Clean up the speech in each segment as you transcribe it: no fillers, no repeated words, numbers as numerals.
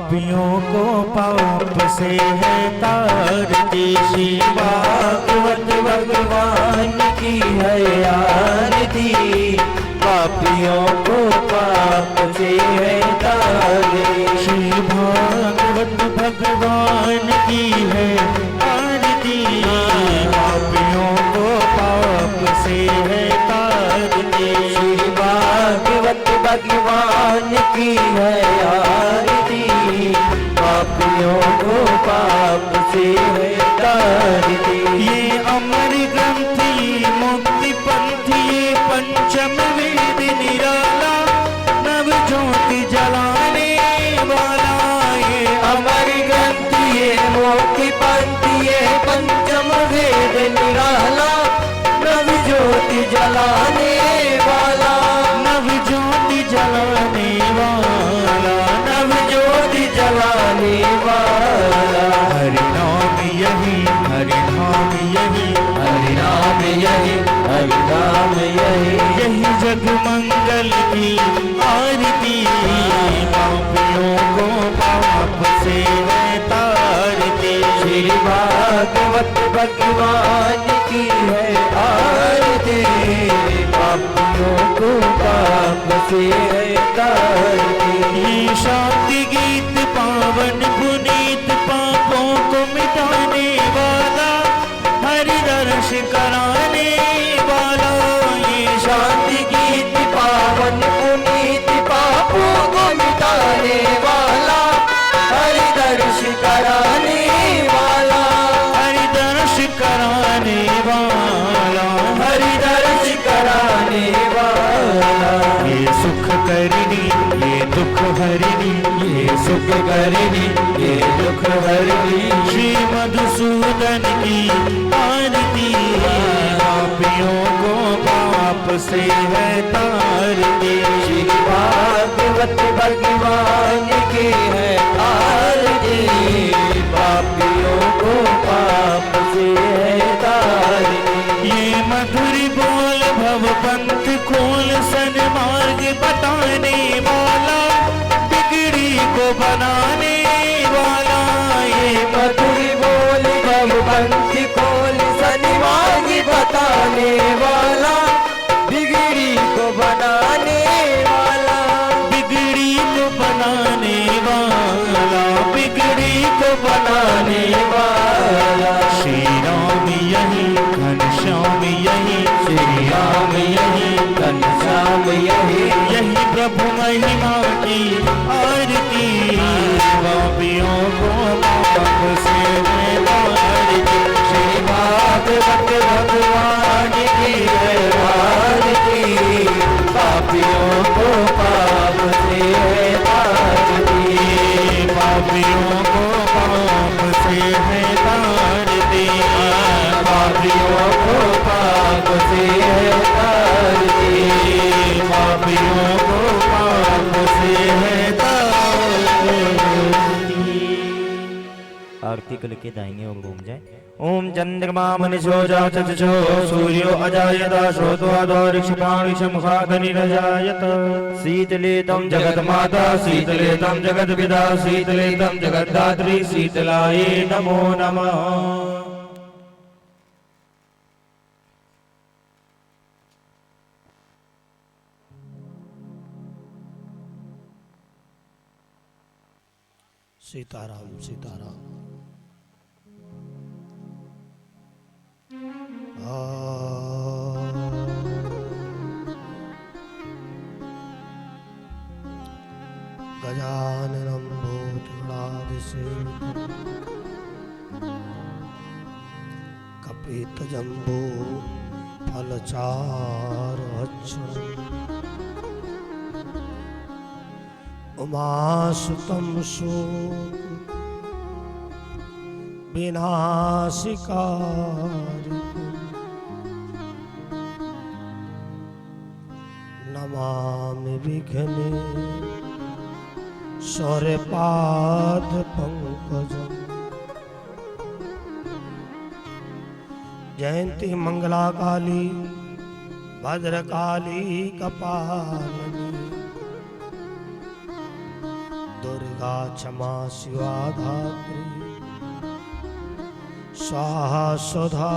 पापियों को पाप से है तारती। श्री भागवत भगवान की है आरती, पापियों को पाप से है तारती। श्री भागवत भगवान की है आरती, पापियों को पाप से है तारती। श्री भागवत भगवान की है आरती, पापियों को पाप से है तारती। ये अमर ग्रंथ ये मुक्ति पंथ ये पंचम वेद निराला, नव ज्योति जलाने वाला। ये अमर ग्रंथ ये मुक्ति पंथ ये पंचम वेद निराला, नव ज्योति जलाने वाला। नव ज्योति जलाने वाला, नव ज्योति जलाने वाला। हरि नाम यही, हरि नाम यही, हरि नाम यही, हरि नाम यही। यही जग मंगल की आरती, पापियों को पाप से है तारती। श्री भागवत भगवान की है आरती, पापियों को पाप से है तारती। ये शांति गीत पावन पुनीत, पापों को मिटाने वाला, हरि दर्श कराने वाला। ये शांति गीत पावन पुनीत, पापों को मिटाने वाला, हरि दर्श कराने वाला। हरि दर्श कराने वाला, हरि दर्श कराने वाला। ये सुख करनी ये दुख हरनी, ये सुख करनी ये दुख हरनी। श्री मधुसूदन की आरती, पापियों को पाप से है तारती। श्री भागवत भगवान की है आरती, पापियों को पाप से है तारती। ये मधुर बोल भव पंथ खोल, सन्मार्ग बताने वाला, बिगड़ी को बनाने वाला। ये मधुर बोल भव पंथ खोल, सन्मार्ग बताने वाला, बिगड़ी को बनाने वाला। बिगड़ी को बनाने वाला, बिगड़ी को बनाने वाला। श्री राम यही घनश्याम यही, श्री राम यही घनश्याम यही। यही प्रभु महिमा की आरती, पापियों को पाप से है तारती। श्री भागवत भगवान की है आरती, पापियों को पाप से है तारती। पापियों को पाप से है तारती, पापियों को पाप से है तारती। पापियों को पाप से है तारती। आरती कल के दाहिने ओर घूम जाए। ओम चंद्रमा मनीषो जाचो सूर्यो अजायत श्रोत्वादोरिक्षपाणिशमुखाग्निरजायत। शीतले तम जगत माता शीतले तम जगत पिता शीतले तम जगद्धात्री शीतलाये नमो नमः। सीताराम सीताराम। गजाननं भूतगणाधिसेवितं कपितजम्बो फलचारुभक्षणम् उमासुतं शोक विनाशिकारिकम् नमामि विघ्ने शौर्यपाद पंकजम्। जयंती मंगला काली भद्रकाली कपालिनी दुर्गा दुर्गा क्षमा शिवा धात्री स्वाहा सुधा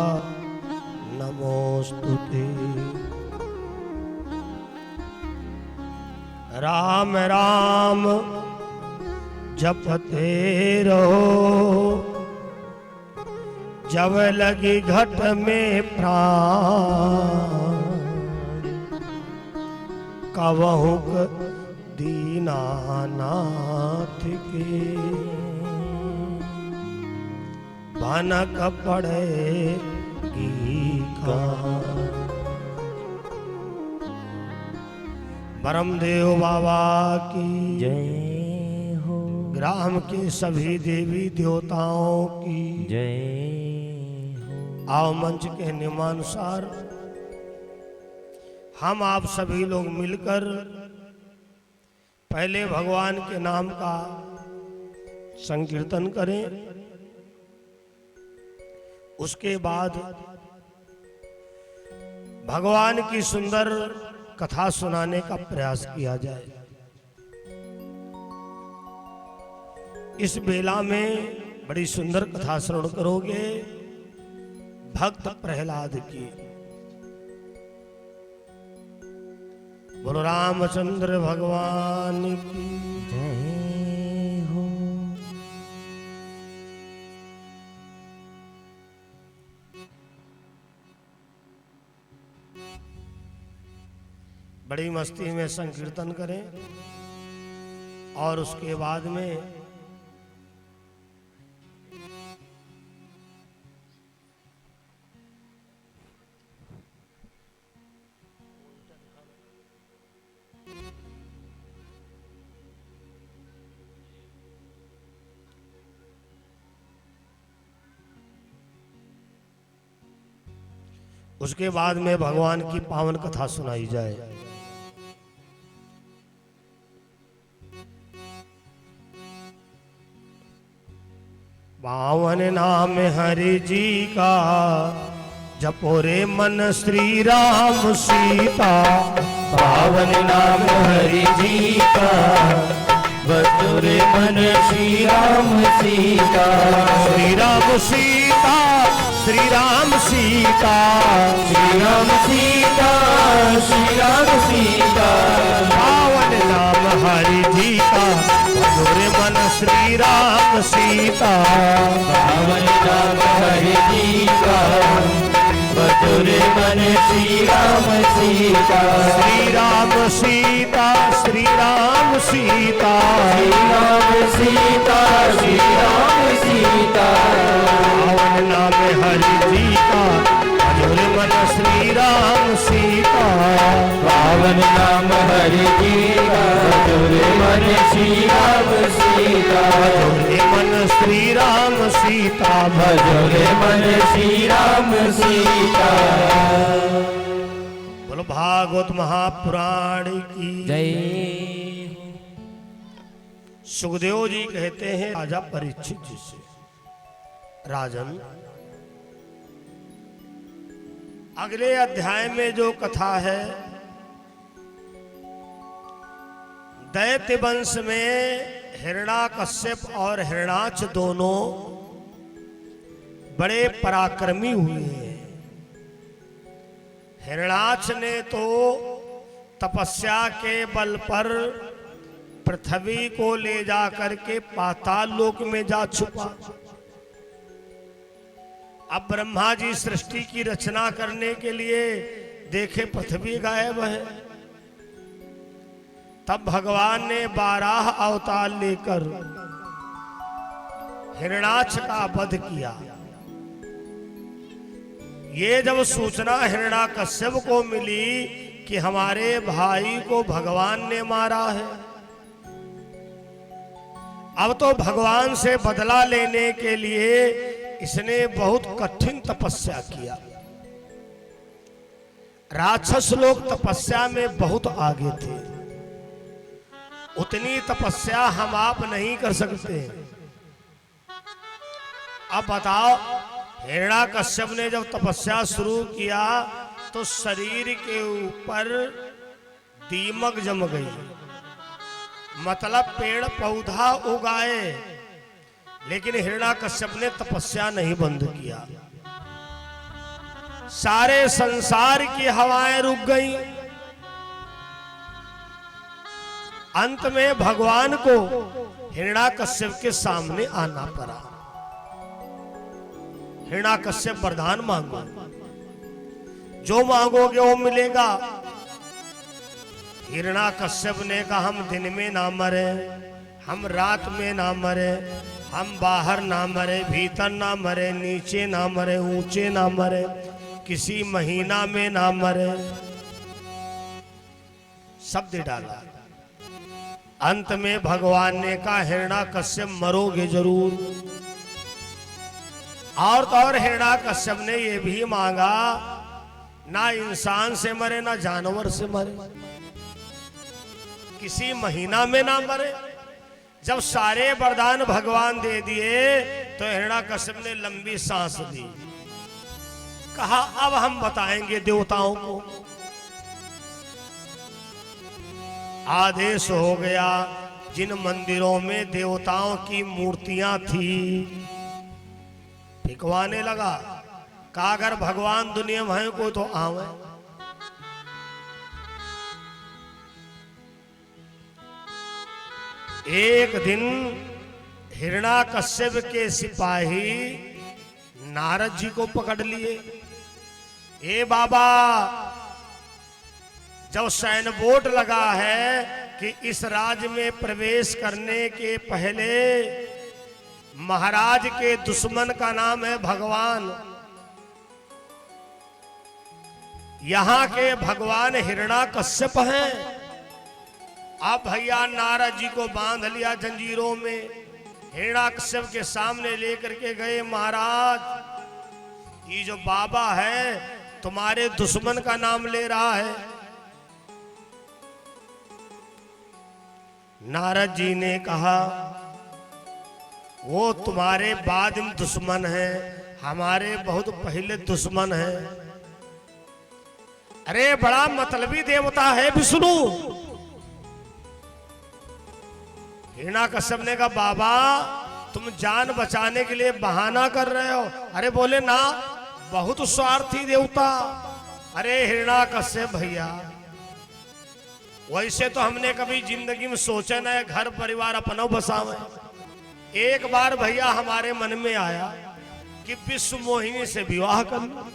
नमोस्तुते। राम राम जपते रहो जब लगी घट में प्राण, कबहु दीनानाथ के भनक पड़ेगी कान। ब्रह्मदेव बाबा की जय हो, ग्राम के सभी देवी देवताओं की जय हो। आओ मंच के नियमानुसार हम आप सभी लोग मिलकर पहले भगवान के नाम का संकीर्तन करें, उसके बाद भगवान की सुंदर कथा सुनाने का प्रयास किया जाए। इस बेला में बड़ी सुंदर कथा श्रवण करोगे भक्त प्रहलाद की। बोलो रामचंद्र भगवान की जय हो। बड़ी मस्ती में संकीर्तन करें और उसके बाद में उसके बाद में भगवान की पावन कथा सुनाई जाए। पावन नाम हरि जी का जपो रे मन श्री राम सीता। पावन नाम हरि जी का बतुरे मन श्री राम सीता। श्री राम सीता श्री राम सीता श्री राम सीता श्री राम सीता। पावन नाम हरि जी का बतुरे मन श्री राम सीता। पावन नाम हरि जी का बतुरे मन श्री राम सीता। श्री राम सीता श्री राम सीता श्री राम सीता श्री राम सीता। पावन नाम हरि जी का बतुरे मन श्री राम सीता। पावन नाम हरि जी का बतुरे मन श्री राम सीता। भजोरे मन श्री राम सीता भजोरे मन श्री राम सीता। बोलो भागवत महापुराण की जय। सुखदेव जी कहते हैं राजा परीक्षित जी से, राजन अगले अध्याय में जो कथा है दैत्य वंश में हिरण्याकश्यप और हिरण्याक्ष दोनों बड़े पराक्रमी हुए हैं। हिरण्याक्ष ने तो तपस्या के बल पर पृथ्वी को ले जा करके पाताल लोक में जा छुपा। अब ब्रह्मा जी सृष्टि की रचना करने के लिए देखे पृथ्वी गायब है, तब भगवान ने 12 अवतार लेकर हिरण्याक्ष का वध किया। ये जब सूचना हिरण्याकश्यप को मिली कि हमारे भाई को भगवान ने मारा है, अब तो भगवान से बदला लेने के लिए इसने बहुत कठिन तपस्या किया। राक्षस लोग तपस्या में बहुत आगे थे, उतनी तपस्या हम आप नहीं कर सकते। अब बताओ, हिरण्याकश्यप ने जब तपस्या शुरू किया तो शरीर के ऊपर दीमक जम गई। मतलब पेड़ पौधा उगाए, लेकिन हिरण्याकश्यप ने तपस्या नहीं बंद किया। सारे संसार की हवाएं रुक गईं। अंत में भगवान को हिरण्याकश्यप के सामने आना पड़ा। हिरण्याकश्यप वरदान मांगो, जो मांगोगे वो मिलेगा। हिरण्याकश्यप ने कहा हम दिन में ना मरे, हम रात में ना मरे, हम बाहर ना मरे, भीतर ना मरे, नीचे ना मरे, ऊंचे ना मरे, किसी महीना में ना मरे, शब्द डाला। अंत में भगवान ने कहा हिरण्याकश्यप मरोगे जरूर। और तो और हिरण्याकश्यप ने यह भी मांगा ना इंसान से मरे ना जानवर से मरे, किसी महीना में ना मरे। जब सारे वरदान भगवान दे दिए तो हिरण्याकश्यप ने लंबी सांस ली। कहा अब हम बताएंगे देवताओं को। आदेश हो गया, जिन मंदिरों में देवताओं की मूर्तियां थी फिकवाने लगा। कहा अगर भगवान दुनिया में है कोई तो आवे। एक दिन हिरण्याकश्यप के सिपाही नारद जी को पकड़ लिए। ए बाबा, जब सैन्य बोर्ड लगा है कि इस राज्य में प्रवेश करने के पहले महाराज के दुश्मन का नाम है भगवान, यहां के भगवान हिरण्याकश्यप हैं। अब भैया नारद जी को बांध लिया जंजीरों में, हिरण्याकश्यप के सामने लेकर के गए। महाराज, ये जो बाबा है तुम्हारे दुश्मन का नाम ले रहा है। नारद जी ने कहा वो तुम्हारे बाद में दुश्मन है, हमारे बहुत पहले दुश्मन है। अरे बड़ा मतलबी देवता है विष्णु। हिरण्याकश्यप ने कहा बाबा तुम जान बचाने के लिए बहाना कर रहे हो। अरे बोले ना, बहुत स्वार्थी देवता। अरे हिरण्याकश्यप भैया, वैसे तो हमने कभी जिंदगी में सोचा न घर परिवार अपना बसावे। एक बार भैया हमारे मन में आया कि विश्व मोहिनी से विवाह कर लो।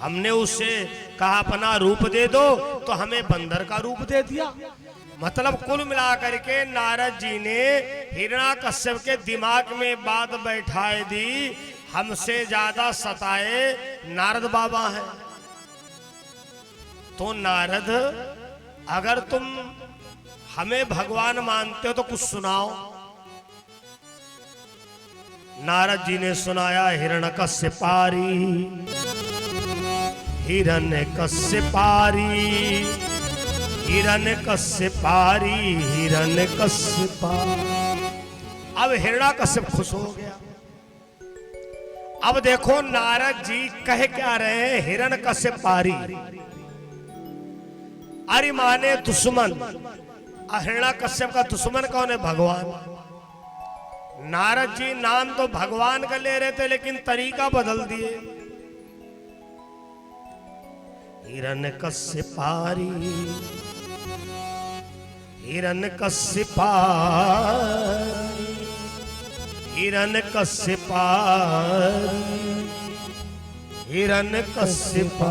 हमने उससे कहा अपना रूप दे दो, तो हमें बंदर का रूप दे दिया। मतलब कुल मिलाकर के नारद जी ने हिरण्याकश्यप के दिमाग में बात बैठाए दी। हमसे ज्यादा सताए नारद बाबा हैं। तो नारद, अगर तुम हमें भगवान मानते हो तो कुछ सुनाओ। नारद जी ने सुनाया हिरण्यकश्यपारी, हिरण्यकश्यपारी, हिरण्यकश्यपारी, हिरण्यकश्यपारी। अब हिरण्याकश्यप खुश हो गया। अब देखो नारद जी कह क्या रहे हैं, हिरण्यकश्यपारी अरे माने दुश्मन। हिरण्याकश्यप का दुश्मन कौन है? भगवान। नारद जी नाम तो भगवान का ले रहे थे, लेकिन तरीका बदल दिए। हिरण्यकश्यपारी, हिरण्यकश्यपारी, हिरण्यकश्यपारी, हिरण्यकश्यपारी।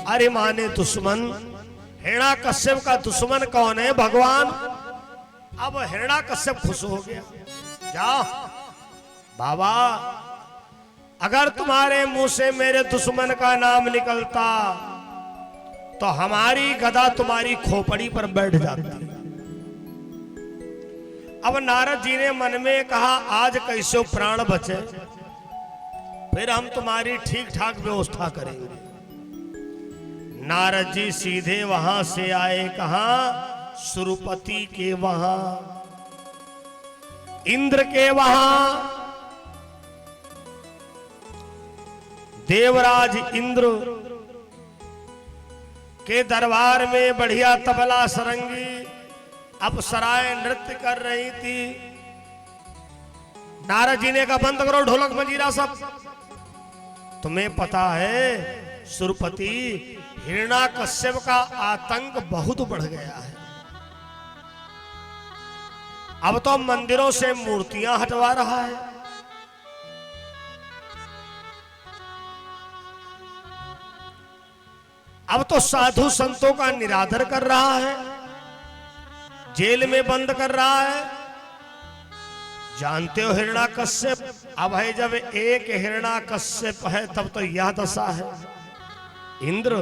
अरे माने दुश्मन। हिरण्याकश्यप का दुश्मन कौन है? भगवान। अब हिरण्याकश्यप खुश हो गया। जाओ बाबा, अगर तुम्हारे मुंह से मेरे दुश्मन का नाम निकलता तो हमारी गदा तुम्हारी खोपड़ी पर बैठ जाती। अब नारद जी ने मन में कहा आज कैसे प्राण बचे, फिर हम तुम्हारी ठीक ठाक व्यवस्था करेंगे। नारद जी सीधे वहां से आए। कहां? सुरपति के वहां, इंद्र के वहां। देवराज इंद्र के दरबार में बढ़िया तबला सरंगी अप्सराएं नृत्य कर रही थी। नारद जी ने कहा बंद करो ढोलक मंजीरा सब। तुम्हें पता है सुरपति हिरण्याकश्यप का आतंक बहुत बढ़ गया है। अब तो मंदिरों से मूर्तियां हटवा रहा है। अब तो साधु संतों का निरादर कर रहा है, जेल में बंद कर रहा है। जानते हो हिरण्याकश्यप, अब है जब एक हिरण्याकश्यप है तब तो यह दशा है। इंद्र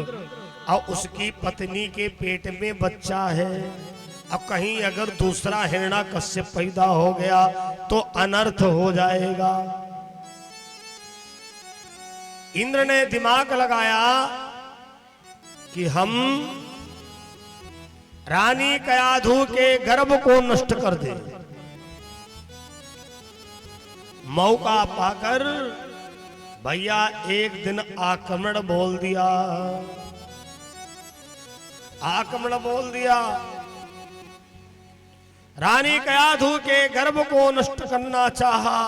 और उसकी पत्नी के पेट में बच्चा है। अब कहीं अगर दूसरा हिरण्याकश्यप पैदा हो गया तो अनर्थ हो जाएगा। इंद्र ने दिमाग लगाया कि हम रानी कयाधु के गर्भ को नष्ट कर दें। मौका पाकर भैया एक दिन आक्रमण बोल दिया। आक्रमण बोल दिया। रानी कयाधु के गर्भ को नष्ट करना चाहा।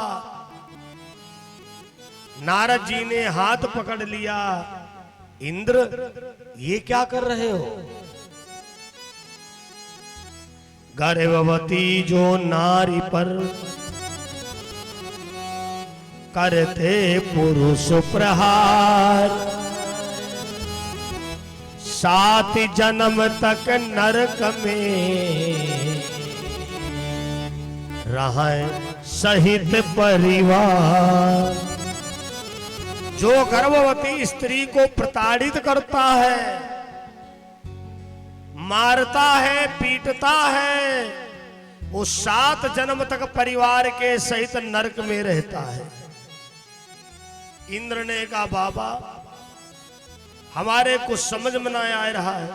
नारद जी ने हाथ पकड़ लिया। इंद्र ये क्या कर रहे हो? गर्भवती जो नारी पर करते पुरुष प्रहार, 7 जन्म तक नरक में रहे सहित परिवार। जो गर्भवती स्त्री को प्रताड़ित करता है, मारता है, पीटता है, वो 7 जन्म तक परिवार के सहित नरक में रहता है। इंद्र ने कहा बाबा हमारे कुछ समझ में ना आ रहा है।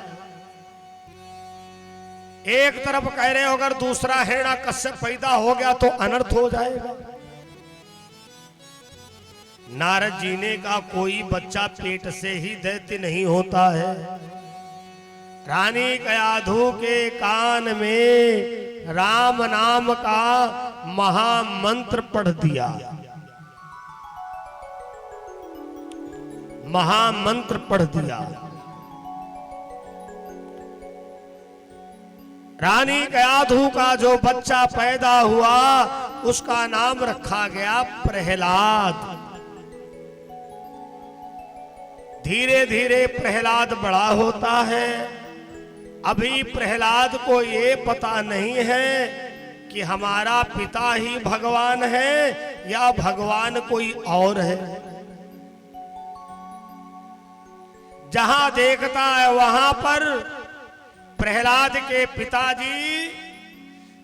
एक तरफ कह रहे हो अगर दूसरा हिरण्याकश्यप पैदा हो गया तो अनर्थ हो जाएगा। नारद जी ने कहा कोई बच्चा पेट से ही दैत्य नहीं होता है। रानी कयाधु के कान में राम नाम का महामंत्र पढ़ दिया। महामंत्र पढ़ दिया। रानी कयाधु का जो बच्चा पैदा हुआ उसका नाम रखा गया प्रहलाद। धीरे धीरे प्रहलाद बड़ा होता है। अभी प्रहलाद को ये पता नहीं है कि हमारा पिता ही भगवान है या भगवान कोई और है। जहां देखता है वहां पर प्रहलाद के पिताजी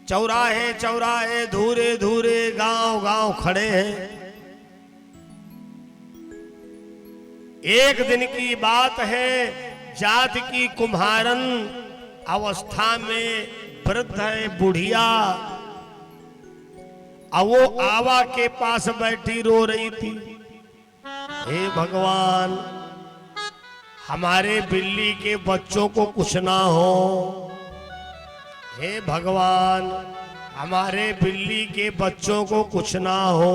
चौराहे चौराहे धूरे धूरे गांव गांव खड़े हैं। एक दिन की बात है, जात की कुम्हारन अवस्था में वृद्ध है बुढ़िया, और वो आवा के पास बैठी रो रही थी। हे भगवान हमारे बिल्ली के बच्चों को कुछ ना हो। हे भगवान हमारे बिल्ली के बच्चों को कुछ ना हो।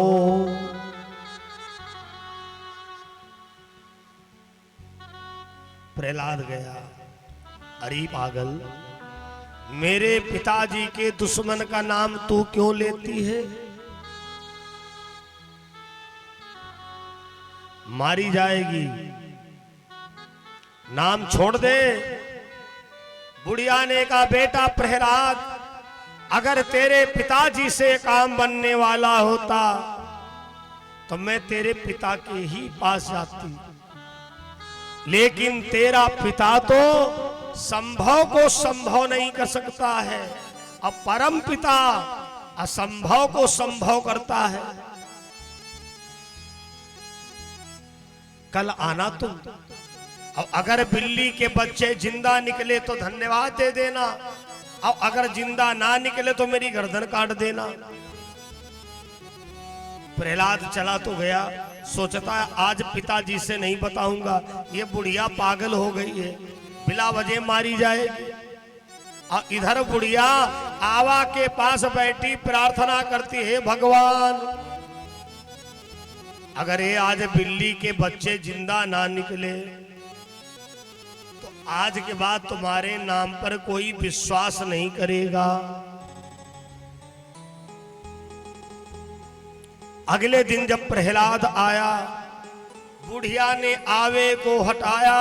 प्रहलाद गया, अरे पागल मेरे पिताजी के दुश्मन का नाम तू क्यों लेती है? मारी जाएगी, नाम छोड़ दे। बुढ़िया ने कहा बेटा प्रहलाद अगर तेरे पिताजी से काम बनने वाला होता तो मैं तेरे पिता के ही पास जाती, लेकिन तेरा पिता तो संभव को संभव नहीं कर सकता है। अब परम पिता असंभव को संभव करता है। कल आना तुम, अब अगर बिल्ली के बच्चे जिंदा निकले तो धन्यवाद दे देना, और अगर जिंदा ना निकले तो मेरी गर्दन काट देना। प्रहलाद चला तो गया, सोचता है आज पिताजी से नहीं बताऊंगा, ये बुढ़िया पागल हो गई है। बिला वजह मारी जाएगी। और इधर बुढ़िया आवा के पास बैठी प्रार्थना करती है, भगवान अगर ये आज बिल्ली के बच्चे जिंदा ना निकले तो आज के बाद तुम्हारे नाम पर कोई विश्वास नहीं करेगा। अगले दिन जब प्रहलाद आया, बुढ़िया ने आवे को हटाया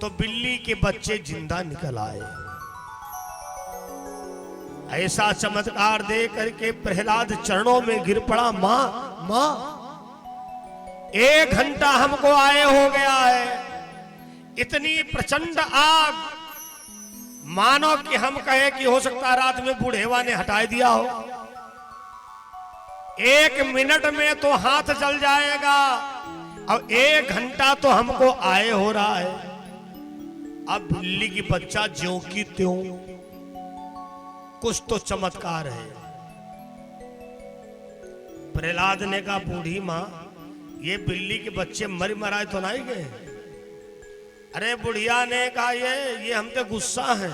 तो बिल्ली के बच्चे जिंदा निकल आए। ऐसा चमत्कार देख करके प्रहलाद चरणों में गिर पड़ा, मां मां 1 घंटा हमको आए हो गया है, इतनी प्रचंड आग मानो कि हम कहे कि हो सकता है रात में बूढ़ेवा ने हटा दिया हो। 1 मिनट में तो हाथ जल जाएगा और 1 घंटा तो हमको आए हो रहा है। अब बिल्ली की बच्चा ज्यों की त्यों, कुछ तो चमत्कार है। प्रहलाद ने कहा, बूढ़ी मां ये बिल्ली के बच्चे मर मराए तो नहीं गए? अरे बुढ़िया ने कहा, ये हम तो गुस्सा है,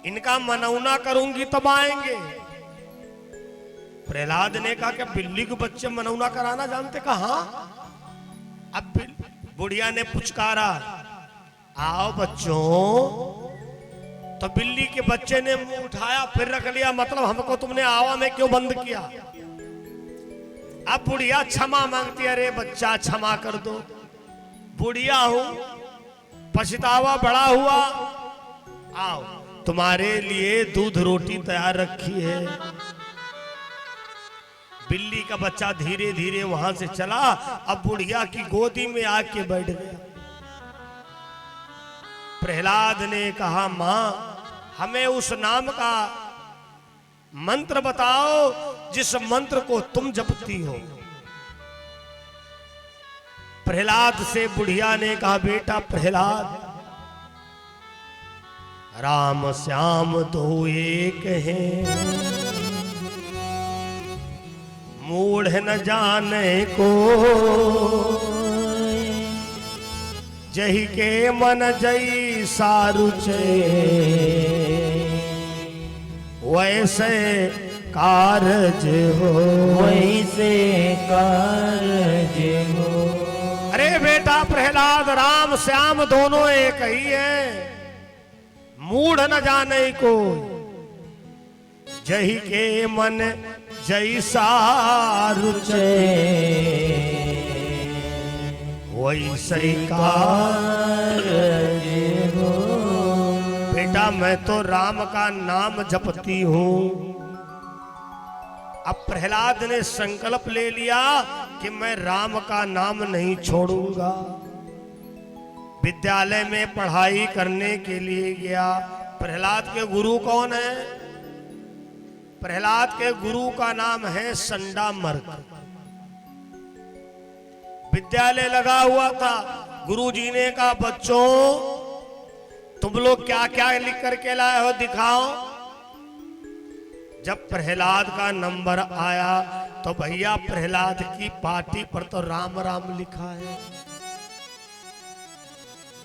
इनका मनौना करूंगी तब आएंगे। प्रहलाद ने कहा कि बिल्ली के बच्चे मनौना कराना जानते? कहा हाँ। अब बुढ़िया ने पुचकारा, आओ बच्चों। तो बिल्ली के बच्चे ने मुंह उठाया फिर रख लिया, मतलब हमको तुमने आवा में क्यों बंद किया? अब बुढ़िया क्षमा मांगती, अरे बच्चा क्षमा कर दो, बुढ़िया हूं, पछतावा बड़ा हुआ, आओ तुम्हारे लिए दूध रोटी तैयार रखी है। बिल्ली का बच्चा धीरे धीरे वहां से चला, अब बुढ़िया की गोदी में आके बैठ गया। प्रहलाद ने कहा, मां हमें उस नाम का मंत्र बताओ जिस मंत्र को तुम जपती हो। प्रहलाद से बुढ़िया ने कहा, बेटा प्रहलाद, राम श्याम दो एक हैं, मूढ़ न जाने को, जही के मन जई सारुचे, वैसे कारज हो, वैसे कारज हो। अरे बेटा प्रहलाद, राम श्याम दोनों एक ही है, मूढ़ न जाने को, जही के मन जैसा रुचे, वैसे कारज हो। बेटा मैं तो राम का नाम जपती हूं। अब प्रहलाद ने संकल्प ले लिया कि मैं राम का नाम नहीं छोड़ूंगा। विद्यालय में पढ़ाई करने के लिए गया। प्रहलाद के गुरु कौन है? प्रहलाद के गुरु का नाम है संडामर्क। विद्यालय लगा हुआ था। गुरुजी ने कहा, बच्चों तुम लोग क्या क्या लिख करके लाए हो, दिखाओ। जब प्रहलाद का नंबर आया तो भैया प्रहलाद की पार्टी पर तो राम राम लिखा है,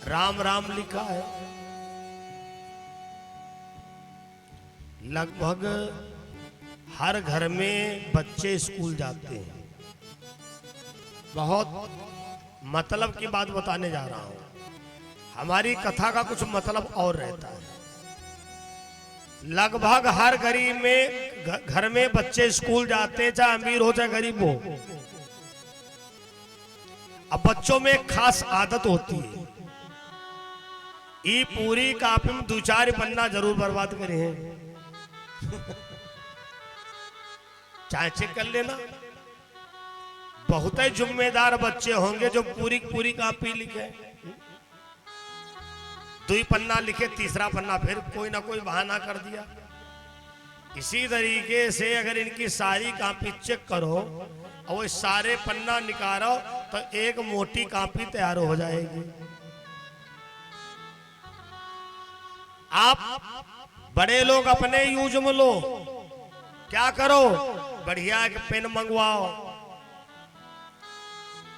राम राम लिखा है। लगभग हर घर में बच्चे स्कूल जाते हैं। बहुत मतलब की बात बताने जा रहा हूं। हमारी कथा का कुछ मतलब और रहता है। लगभग हर गरीब में घर में बच्चे स्कूल जाते हैं, चाहे अमीर हो चाहे गरीब हो। अब बच्चों में एक खास आदत होती है, ये पूरी कापी में 2-4 पन्ना जरूर बर्बाद करे हैं। चाहे चेक कर लेना, बहुत ही जिम्मेदार बच्चे होंगे जो पूरी पूरी कापी लिखे। 2 पन्ना लिखे, तीसरा पन्ना फिर कोई ना कोई बहाना कर दिया। इसी तरीके से अगर इनकी सारी कापी चेक करो और वो सारे पन्ना निकालो तो एक मोटी कापी तैयार हो जाएगी। आप बड़े लोग अपने यूज में लो, क्या करो, बढ़िया एक पेन मंगवाओ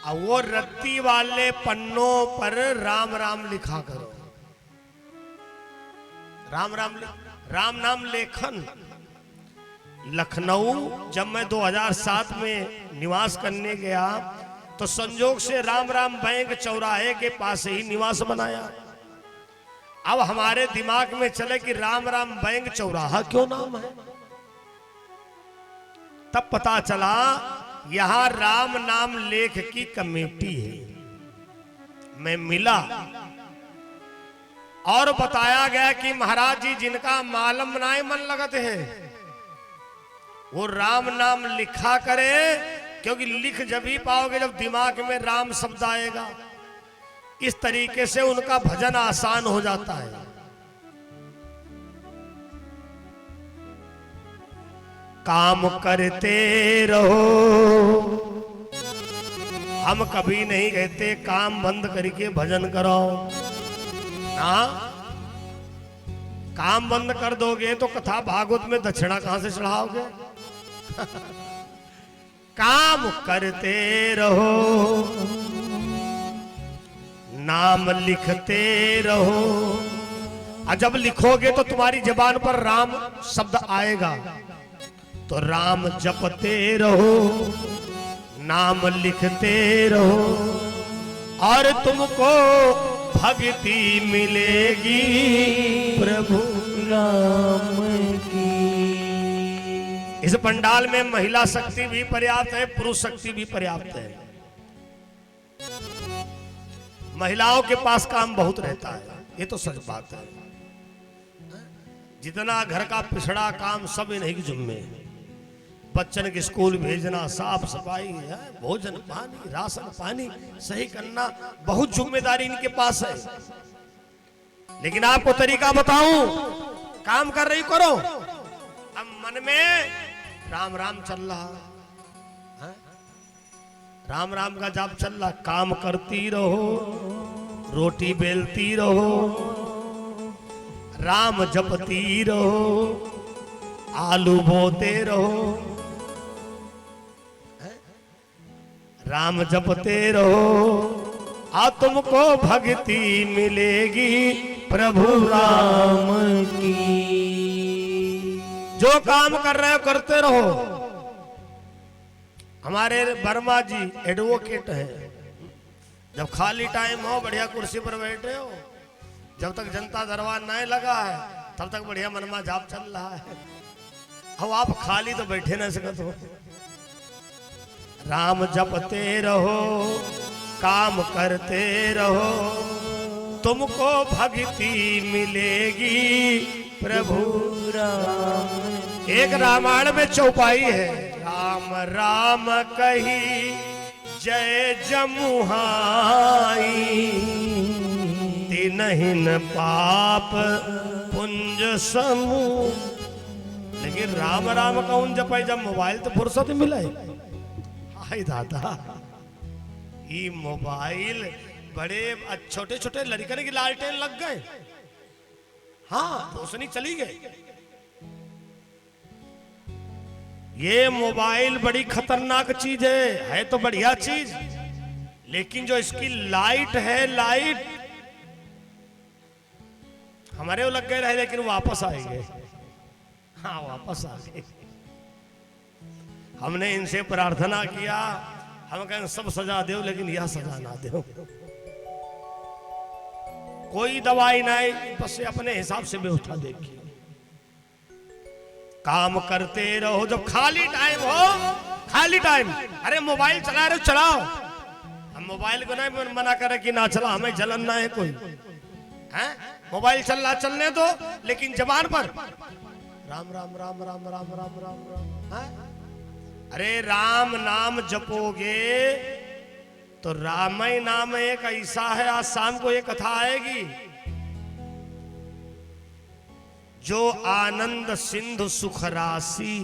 अब वो रत्ती वाले पन्नों पर राम राम लिखा करो। राम नाम लेखन। लखनऊ जब मैं 2007 में निवास करने गया तो संजोग से राम राम बैंक चौराहे के पास ही निवास बनाया। अब हमारे दिमाग में चले कि राम राम बैंक चौराहा क्यों नाम है। तब पता चला यहां राम नाम लेख की कमेटी है। मैं मिला और बताया गया कि महाराज जी जिनका मालम बनाए मन लगते हैं वो राम नाम लिखा करे, क्योंकि लिख जब ही पाओगे जब दिमाग में राम शब्द आएगा। इस तरीके से उनका भजन आसान हो जाता है। काम करते रहो, हम कभी नहीं कहते काम बंद करके भजन करो ना। काम बंद कर दोगे तो कथा भागवत में दक्षिणा कहां से चढ़ाओगे। काम करते रहो, नाम लिखते रहो, और जब लिखोगे तो तुम्हारी जबान पर राम शब्द आएगा। तो राम जपते रहो, नाम लिखते रहो, और तुमको भक्ति मिलेगी प्रभु राम की। इस पंडाल में महिला शक्ति भी पर्याप्त है, पुरुष शक्ति भी पर्याप्त है। महिलाओं के पास काम बहुत रहता है, ये तो सच बात है। जितना घर का पिछड़ा काम सब इन्हीं के जिम्मे है। बच्चन के स्कूल भेजना, साफ सफाई, भोजन पानी, राशन पानी सही करना, बहुत जिम्मेदारी इनके पास है। लेकिन आपको तरीका बताऊं, काम कर रही करो, अब मन में राम राम चल रहा है, राम राम का जाप चल रहा। काम करती रहो, रोटी बेलती रहो, राम जपती रहो, आलू बोते रहो, राम जपते रहो, आ तुमको भक्ति मिलेगी प्रभु राम की। जो काम कर रहे हो करते रहो। हमारे वर्मा जी एडवोकेट हैं। जब खाली टाइम हो बढ़िया कुर्सी पर बैठे हो, जब तक जनता दरबार नहीं लगा है तब तक बढ़िया मनमा जाप चल रहा है। अब आप खाली तो बैठे ना सकते हो। राम जपते रहो, काम करते रहो, तुमको भक्ति मिलेगी प्रभु राम। एक रामायण में चौपाई है, राम राम कही जय जमुहाई, तिनहिन पाप पुंज समूह। लेकिन राम राम कौन जपाई जब मोबाइल तो फुर्सत मिला है। हाय दादा, ये मोबाइल बड़े छोटे छोटे लड़कन की लालटेन लग गए। हाँ, रोशनी चली गई। ये मोबाइल बड़ी खतरनाक चीज है तो बढ़िया चीज, लेकिन जो इसकी लाइट है, लाइट हमारे वो लग गए रहे, लेकिन वापस आएंगे। हाँ, वापस आ गए। हमने इनसे प्रार्थना किया, हम कहें सब सजा दो, लेकिन यह सजा ना दो। कोई दवाई नहीं, बस अपने हिसाब से व्यवस्था देखिए। काम करते रहो, जब खाली टाइम हो, खाली टाइम, अरे मोबाइल चला रहे हो चलाओ। हम मोबाइल को नहीं मना करें कि ना चला, हमें जलन ना है कोई है। मोबाइल चल रहा चलने दो, लेकिन जबान पर राम राम राम राम राम राम राम राम है। अरे राम नाम जपोगे तो रामय नाम एक ऐसा है, आज शाम को एक कथा आएगी, जो आनंद सिंधु सुख राशि।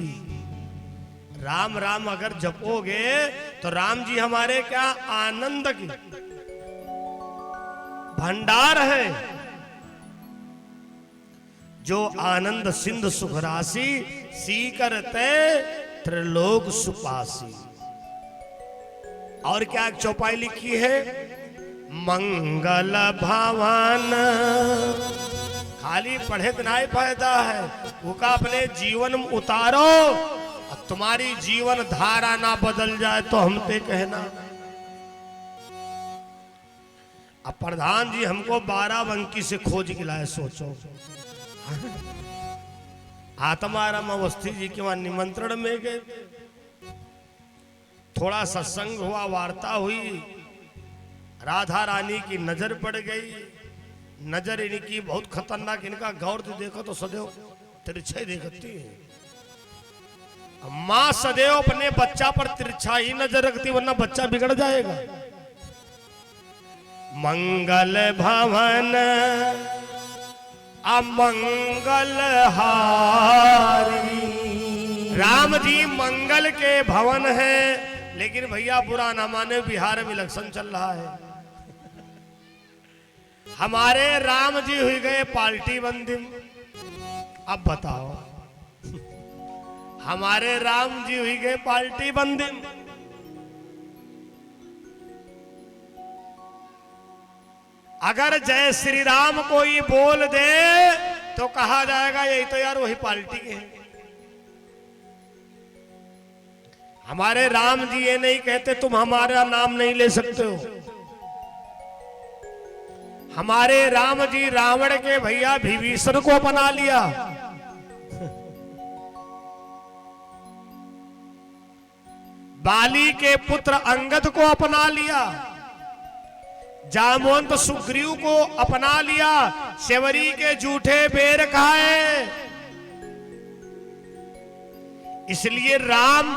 राम राम अगर जपोगे तो राम जी हमारे क्या आनंद की भंडार है। जो आनंद सिंधु सुख राशि, सी करते त्रिलोक सुपासी। और क्या एक चौपाई लिखी है, मंगल भवन। खाली पढ़े तो नहीं फायदा है, उसका अपने जीवन में उतारो। और तुम्हारी जीवन धारा ना बदल जाए तो हम ते कहना। अब प्रधान जी हमको 12 बंकी से खोज के लाए, सोचो। आत्माराम अवस्थी जी के वहां निमंत्रण में गए, थोड़ा सत्संग हुआ, वार्ता हुई, राधा रानी की नजर पड़ गई। नजर इनकी बहुत खतरनाक, इनका गौर से देखो तो सदैव तिरछे देखती है। मां सदैव अपने बच्चा पर तिरछा ही नजर रखती, वरना बच्चा बिगड़ जाएगा। मंगल भवन अमंगल हारी। राम जी मंगल के भवन है, लेकिन भैया बुरा ना माने, बिहार में इलेक्शन चल रहा है। हमारे राम जी हुई गए पार्टी बंदी। अब बताओ, हमारे राम जी हुई गए पार्टी बंदी। अगर जय श्री राम कोई बोल दे तो कहा जाएगा यही तो यार वही पार्टी के हैं। हमारे राम जी ये नहीं कहते तुम हमारा नाम नहीं ले सकते हो। हमारे राम जी रावण के भैया विभीषण को अपना लिया। बाली के पुत्र अंगद को अपना लिया। जामवंत सुग्रीव को अपना लिया। सेवरी के जूठे बेर खाए। इसलिए राम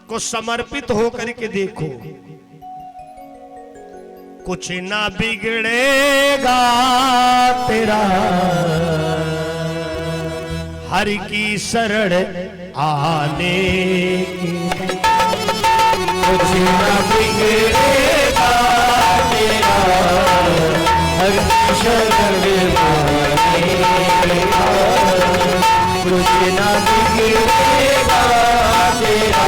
को समर्पित होकर के देखो, कुछ ना बिगड़ेगा तेरा, हरि की शरण आने की। कुछ ना बिगड़ेगा तेरा, हरि की शरण आने का। कुछ ना बिगड़ेगा तेरा,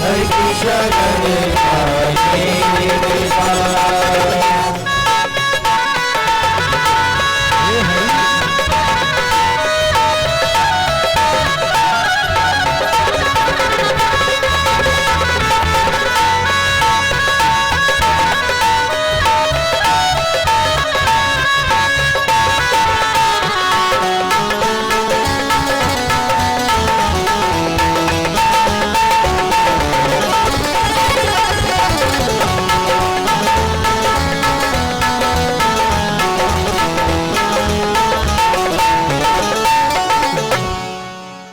हरि की शरण आने का।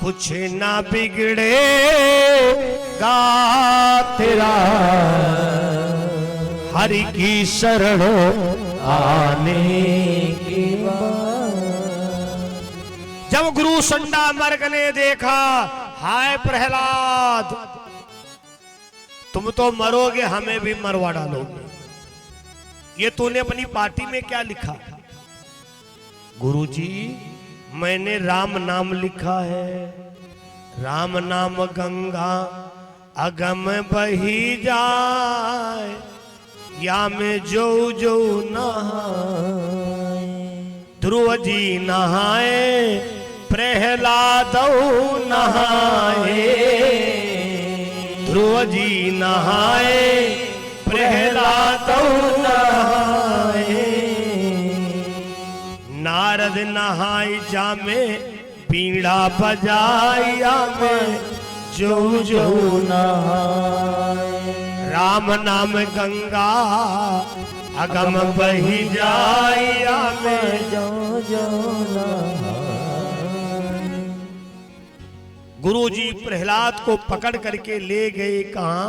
कुछ ना बिगड़ेगा तेरा, हरि की शरण आने के बाद। जब गुरु संडा मर्ग ने देखा, हाय प्रहलाद तुम तो मरोगे, हमें भी मरवा डालोगे। ये तूने अपनी पार्टी में क्या लिखा? गुरुजी मैंने राम नाम लिखा है। राम नाम गंगा अगम बही जाए, या में जो जो नहाए। ध्रुव जी नहाए, प्रहलाद नहाए। ध्रुव जी नहाए, प्रहलाद नहाए। नारद नहाई जामे, पीड़ा बजाया में जो जो नहाए। राम नाम गंगा अगम बही जाया में जो जो नहाए। गुरु जी प्रहलाद को पकड़ करके ले गए कहां?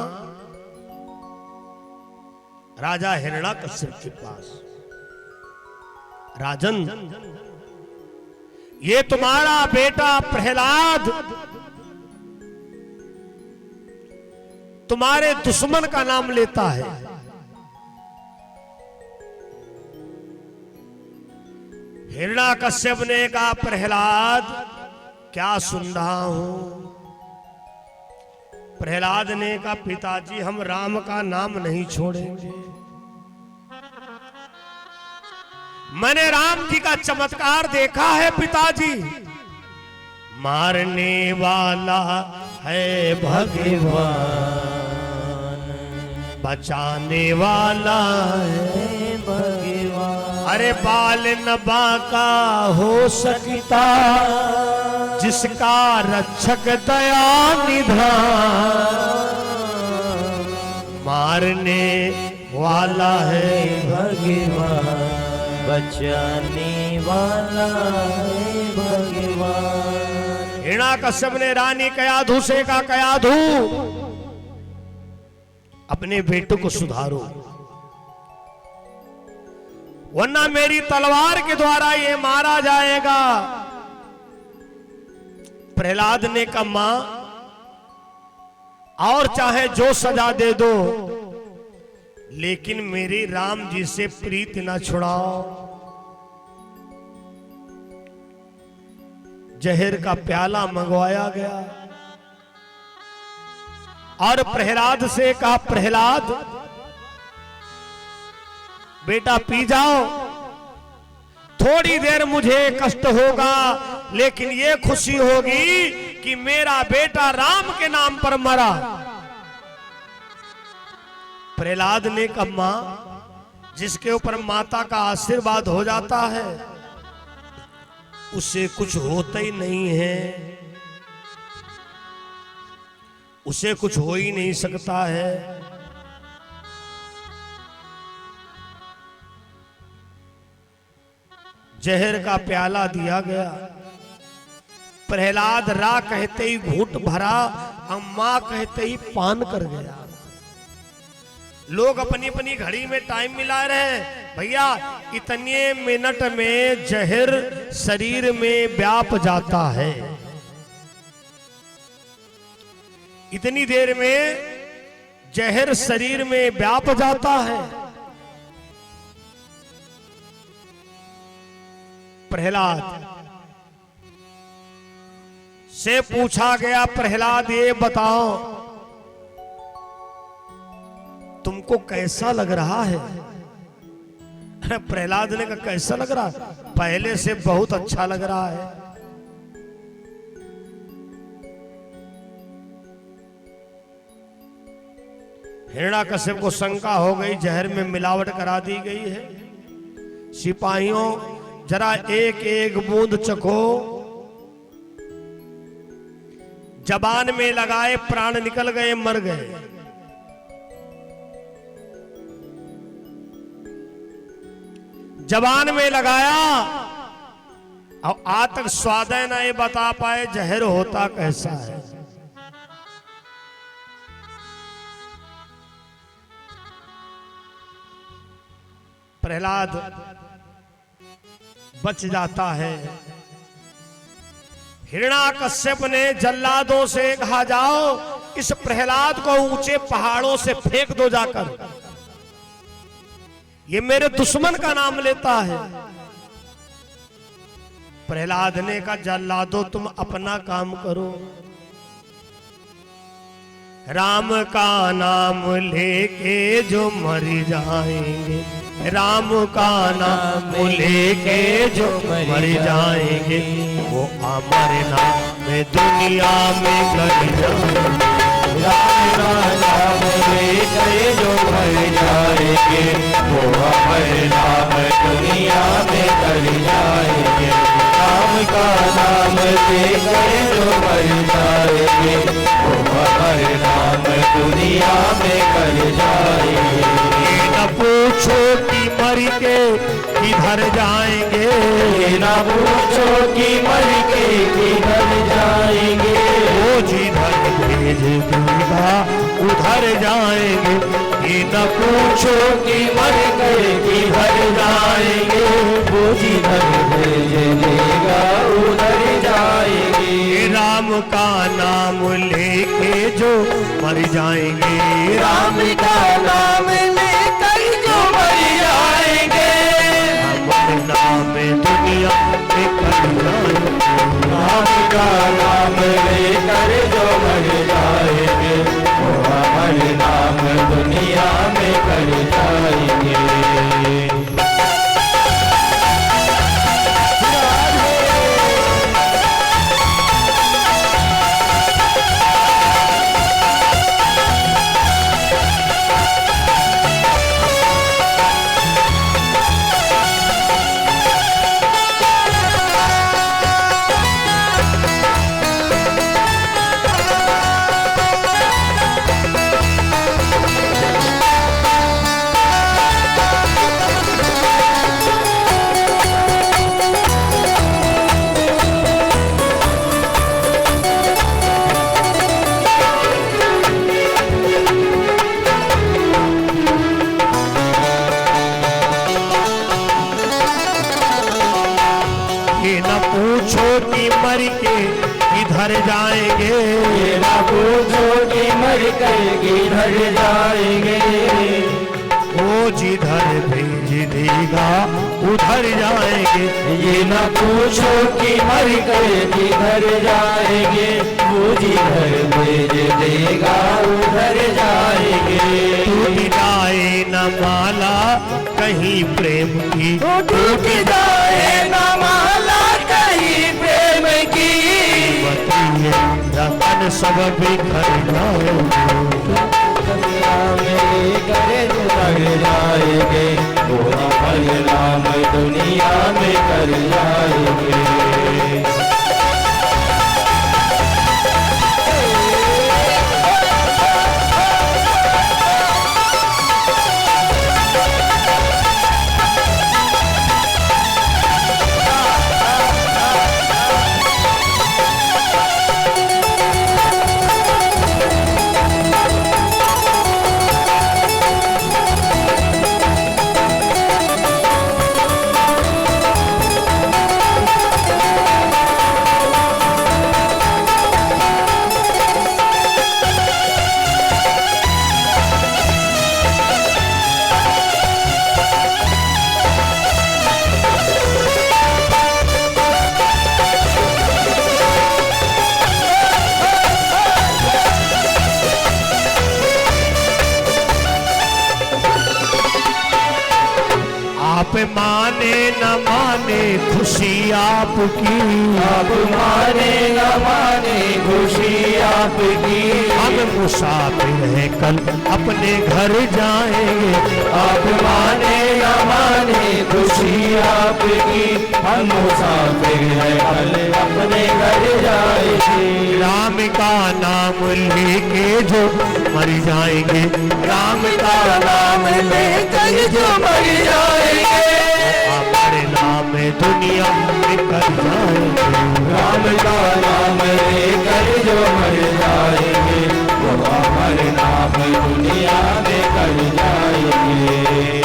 राजा हिरण्याकश्यप के पास। राजन, ये तुम्हारा बेटा प्रहलाद तुम्हारे दुश्मन का नाम लेता है। हिरण्याकश्यप ने कहा, प्रहलाद क्या सुन रहा हूं? प्रहलाद ने कहा पिताजी हम राम का नाम नहीं छोड़ेंगे। मैंने राम जी का चमत्कार देखा है पिताजी। मारने वाला है भगवान, बचाने वाला है भगवान। अरे बाल नबा का हो सकता जिसका रक्षक दया निधान, मारने वाला है भगवान, बचाने वाला है भगवान। हिरण्याकश्यप ने रानी कयाधु से कहा कयाधु अपने बेटे को सुधारो, वरना मेरी तलवार के द्वारा ये मारा जाएगा। प्रहलाद ने कहा मां और चाहे जो सजा दे दो, लेकिन मेरी राम जी से प्रीत न छुड़ाओ। जहर का प्याला मंगवाया गया और प्रहलाद से कहा प्रहलाद बेटा पी जाओ, थोड़ी देर मुझे कष्ट होगा लेकिन ये खुशी होगी कि मेरा बेटा राम के नाम पर मरा। प्रहलाद ने कहा मां जिसके ऊपर माता का आशीर्वाद हो जाता है उसे कुछ होता ही नहीं है, उसे कुछ हो ही नहीं सकता है। जहर का प्याला दिया गया, प्रहलाद रा कहते ही घूंट भरा, अम्मा कहते ही पान कर गया। लोग अपनी अपनी घड़ी में टाइम मिला रहे, भैया इतने मिनट में जहर शरीर में व्याप जाता है, इतनी देर में जहर शरीर में व्याप जाता है। प्रहलाद से पूछा गया प्रहलाद ये बताओ तुमको कैसा लग रहा है? प्रहलाद ने कहा कैसा लग रहा है? पहले से बहुत अच्छा लग रहा है। हिरण्याकश्यप को शंका हो गई, जहर में मिलावट करा दी गई है। सिपाहियों जरा एक एक बूंद चखो, जबान में लगाए प्राण निकल गए, मर गए। जबान में लगाया और आज तक स्वाद ना ये बता पाए जहर होता कैसा है। प्रहलाद बच जाता है। हिरण्याकश्यप ने जल्लादों से कहा जाओ इस प्रहलाद को ऊंचे पहाड़ों से फेंक दो जाकर, ये मेरे दुश्मन का नाम लेता है। प्रहलाद ने कहा जल्लादो तुम अपना काम करो, राम का नाम लेके जो मर जाएंगे, राम का नाम लेके जो मर जाएंगे वो अमर नाम दुनिया में कर जाएंगे। राम का नाम लेके जो मर जाएंगे वो अमर नाम दुनिया में कर जाएंगे। राम का नाम लेके जो मर जाएंगे वो अमर नाम दुनिया में कर जाएंगे। न पूछो कि मर के किधर जाएंगे, न पूछो कि मर के किधर जाएंगे, वो जिधर भेजेगा उधर जाएंगे। ये न पूछो कि मर के किधर जाएंगे, वो जिधर भेजेगा उधर जाएंगे। राम का नाम लेके जो मर जाएंगे, राम का नाम लेकर जो मर जाएंगे, हमारे नाम दुनिया में कर जाएंगे। राम का नाम लेकर जो मर जाएंगे, कि मर के किधर जाएंगे, ये ना पूछो कि मर कर किधर जाएंगे, वो जिधर भेज देगा उधर जाएंगे। ये ना पूछो कि मर कर किधर जाएंगे, वो जिधर भेज देगा उधर जाएंगे। टूट जाए न माला कहीं प्रेम की, टूट जाए न माला कहीं प्रेम की, रतन सब बिखर जाएंगे, कर जाएंगे, वो परिणाम दुनिया में कर जाएंगे। आप माने न माने खुशी आपकी, आप माने न माने खुशी आपकी, हम मुसाफिर हैं कल अपने घर जाएंगे। आप माने न माने खुशी आपकी, हम मुसाफिर हैं कल अपने घर जाएंगे। राम का नाम लेके जो मर जाएंगे, राम का नाम लेकर जो मर जाएंगे, हमारे नाम दुनिया में कर जाएंगे। राम का नाम लेकर जो मर जाएंगे, वो हमारे नाम दुनिया में कर जाएंगे।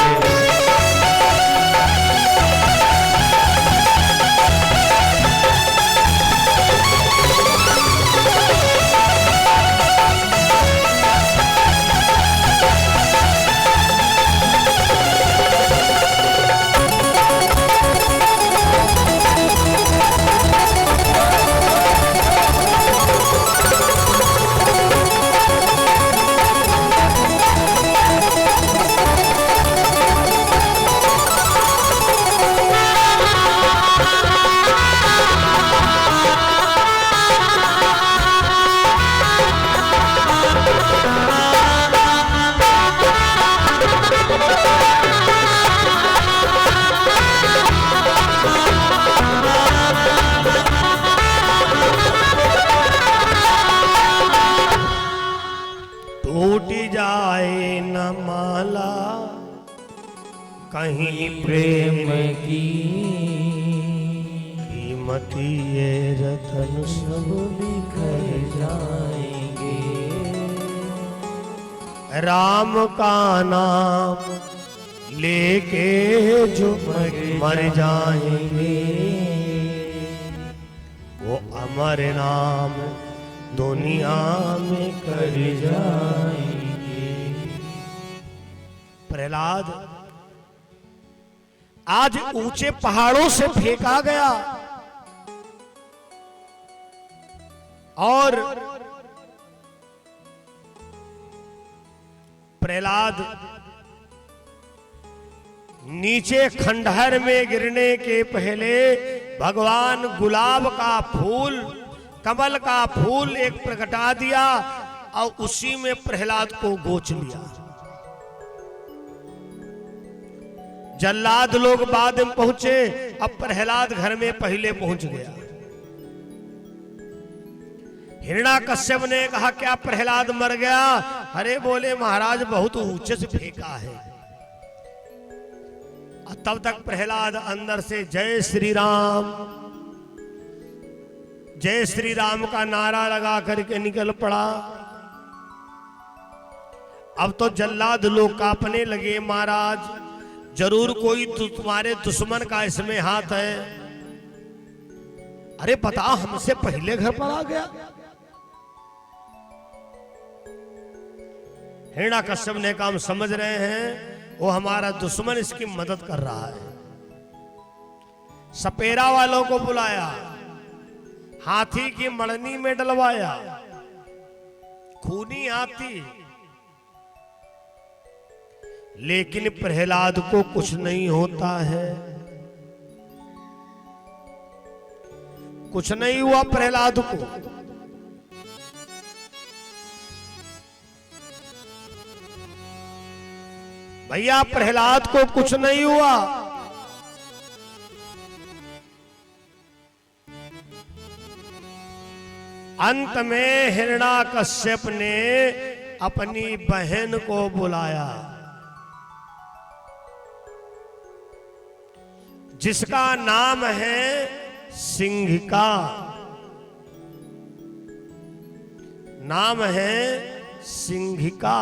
टूट जाए न माला कहीं प्रेम की कीमती ये रतन सब बिखर जाएंगे, राम का नाम लेके जो मर जाएंगे, वो अमर नाम दुनिया में कर जाएंगे। प्रहलाद आज ऊंचे पहाड़ों से फेंका गया और प्रहलाद नीचे खंडहर में गिरने के पहले भगवान गुलाब का फूल, कमल का फूल एक प्रकटा दिया और उसी में प्रहलाद को गोच लिया। जल्लाद लोग बाद में पहुंचे, अब प्रहलाद घर में पहले पहुंच गया। हिरण्याकश्यप ने कहा क्या प्रहलाद मर गया? अरे बोले महाराज बहुत ऊंचे से फेंका है। तब तक प्रहलाद अंदर से जय श्री राम का नारा लगा करके निकल पड़ा। अब तो जल्लाद लोग कांपने लगे, महाराज जरूर कोई तुम्हारे दुश्मन का इसमें हाथ है। अरे बता, हमसे पहले घर पर आ गया। हिरण्याकश्यप ने कहा हम समझ रहे हैं वो हमारा दुश्मन, इसकी मदद कर रहा है। सपेरा वालों को बुलाया, हाथी की मड़नी में डलवाया, खूनी हाथी, लेकिन प्रहलाद को कुछ नहीं होता है। कुछ नहीं हुआ प्रहलाद को। भैया प्रहलाद को कुछ नहीं हुआ। अंत में हिरण्याकश्यप ने अपनी बहन को बुलाया, जिसका नाम है सिंहिका। नाम है सिंहिका।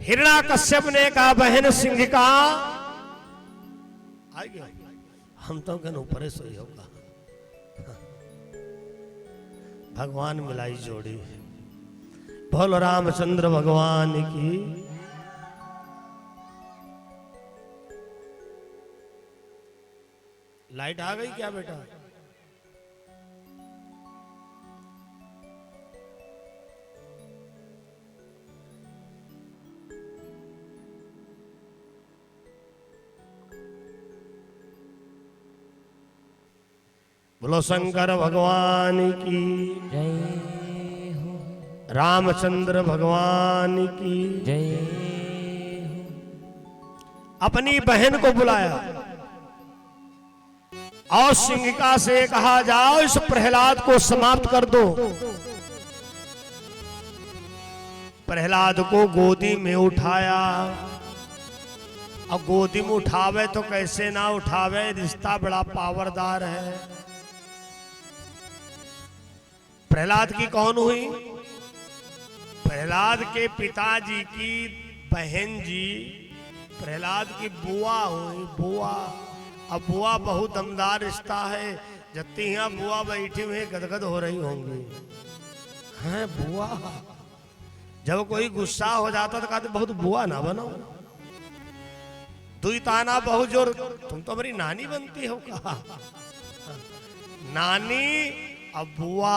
हिरण्याकश्यप ने कहा बहन सिंहिका आ गया, हम तो कन ऊपर सोई होगा। भगवान मिलाई जोड़ी। बोलो रामचंद्र भगवान की। लाइट आ गई क्या बेटा? बोलो शंकर भगवान की जय हो, रामचंद्र भगवान की जय अपनी बहन को बुलाया और सिंहिका से कहा जाओ इस प्रहलाद को समाप्त कर दो। प्रहलाद को गोदी में उठाया। अब गोदी में उठावे तो कैसे ना उठावे, रिश्ता बड़ा पावरदार है। प्रहलाद की कौन हुई? प्रहलाद के पिताजी की बहन जी प्रहलाद की बुआ हुई। बुआ, अब बुआ बहुत दमदार रिश्ता है। जत्ती यहाँ बुआ बैठी हुई गदगद हो रही होंगी। हैं बुआ, जब कोई गुस्सा हो जाता तो कहते बहुत बुआ ना बनो। दुई ताना बहुत जोर, तुम तो मेरी नानी बनती हो। कहा नानी अब बुआ।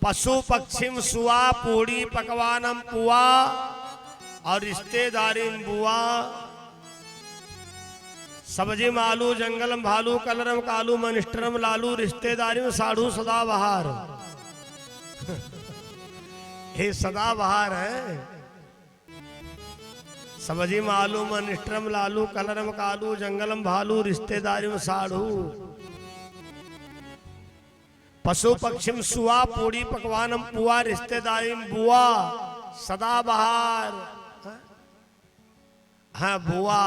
पशु पक्षिम सुआ पूड़ी पकवानम पुआ और रिश्तेदारी बुआ। सब्जी मालू जंगलम भालू कलरम कालू मनिष्ठरम लालू रिश्तेदारी में साढ़ू सदाबहार। ये सदाबहार है। सब्जी मालू मनिष्ठरम लालू कलरम कालू जंगलम भालू रिश्तेदारी में साढ़ू। पशु पक्षिम सुआ पूड़ी पकवानम पुआ रिश्तेदारी में बुआ सदाबहार। हाँ बुआ,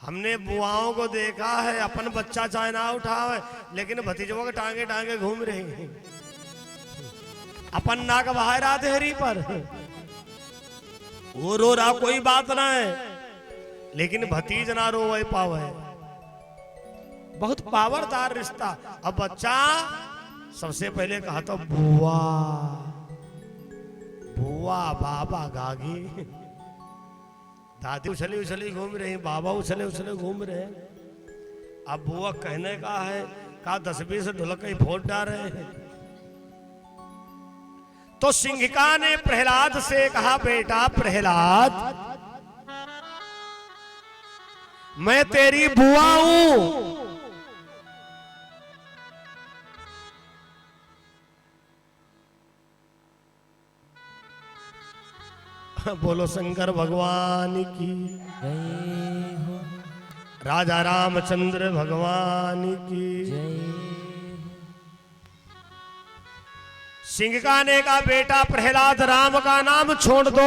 हमने बुआओं को देखा है अपन बच्चा चाहे ना उठावे लेकिन भतीजों के टांगे टांगे घूम रहे हैं। अपन नाक बाहर आते हरी पर वो रो रहा कोई बात ना है, लेकिन भतीज ना रो वही पावे। बहुत पावरदार रिश्ता। अब बच्चा सबसे पहले कहा तो बुआ बुआ बाबा गागी। दादी उछली उछली घूम रही, बाबा उछले उछले घूम रहे। अब बुआ कहने का है, कहा 10-20 ढोलक ही फोड़ डाल रहे हैं। तो सिंहिका ने प्रहलाद से कहा बेटा प्रहलाद, मैं तेरी बुआ हूं। बोलो शंकर भगवान की जय हो, राजा रामचंद्र भगवान की जय सिंहिका ने कहा बेटा प्रहलाद राम का नाम छोड़ दो।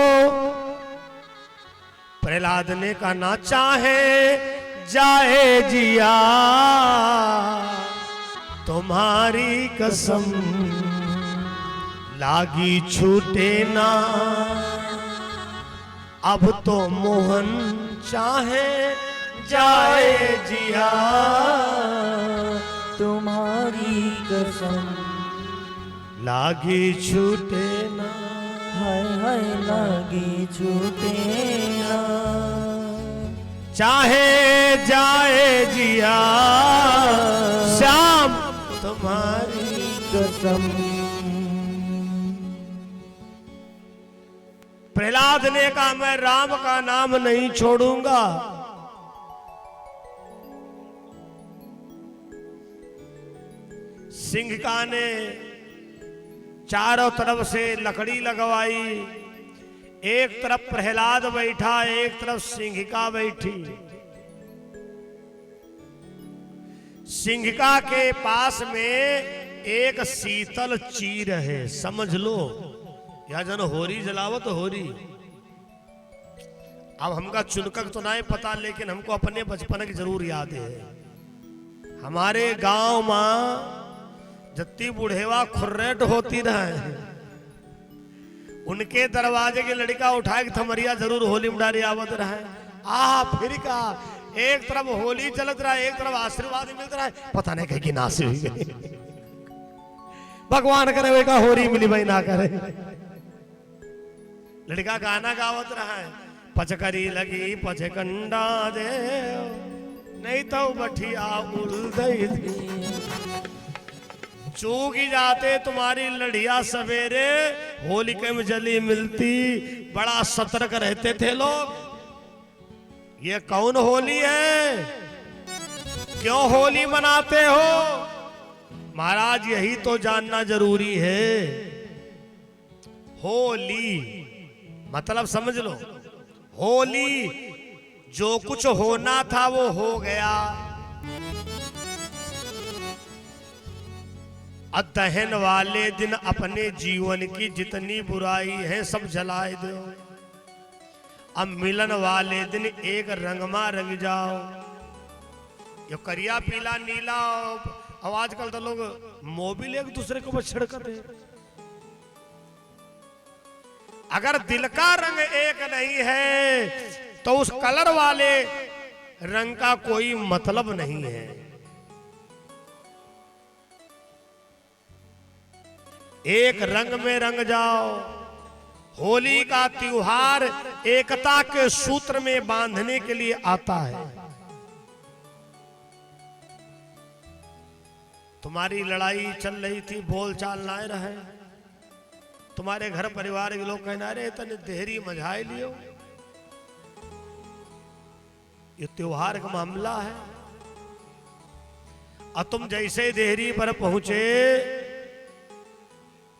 प्रहलाद ने कहा ना चाहे जाए जिया तुम्हारी कसम, लागी छूटे ना अब तो मोहन चाहे जाए जिया तुम्हारी कसम लागी छूटे ना हाय हाय लागी छूटे ना चाहे जाए जिया श्याम तुम्हारी कसम। प्रहलाद ने कहा मैं राम का नाम नहीं छोड़ूंगा। सिंहिका ने चारों तरफ से लकड़ी लगवाई, एक तरफ प्रहलाद बैठा, एक तरफ सिंहिका बैठी। सिंहिका के पास में एक शीतल चीर है, समझ लो या जन होरी जलावत होरी। अब हमका चुनकक तो नहीं पता, लेकिन हमको अपने बचपन की जरूर याद है। हमारे गांव में जत्ती बुढ़ेवा खुर्रेट होती रहे, उनके दरवाजे की लड़का उठा के थमरिया जरूर होली मुडारी आवत रहे। फिर का एक तरफ होली चलत रहा, एक तरफ आशीर्वाद मिलता रहा, पता नहीं कहीं नासी हुई गई। भगवान करे वे का होरी मिली भाई ना करे। लड़का गाना गावत रहा है, पचकरी लगी पचकंडा दे नहीं तो बठिया उड़ गई चूकी जाते तुम्हारी लड़िया सवेरे होलिका में जली मिलती। बड़ा सतर्क रहते थे लोग। ये कौन होली है, क्यों होली मनाते हो महाराज, यही तो जानना जरूरी है। होली मतलब समझ लो, होली जो कुछ होना था वो हो गया। दहन वाले दिन अपने जीवन की जितनी बुराई है सब जलाए दो। अब मिलन वाले दिन एक रंगमा रंग जाओ। ये करिया पीला नीला, अब आजकल तो लोग मोबिल एक दूसरे को छिड़कते हैं। अगर दिल का रंग एक नहीं है तो उस कलर वाले रंग का कोई मतलब नहीं है। एक रंग में रंग जाओ। होली का त्योहार एकता के सूत्र में बांधने के लिए आता है। तुम्हारी लड़ाई चल रही थी, बोलचाल ना रहे, तुम्हारे घर परिवार के लोग कहना रहे तने देहरी मझाए लियो। ये त्योहार का मामला है। और तुम जैसे देहरी पर पहुंचे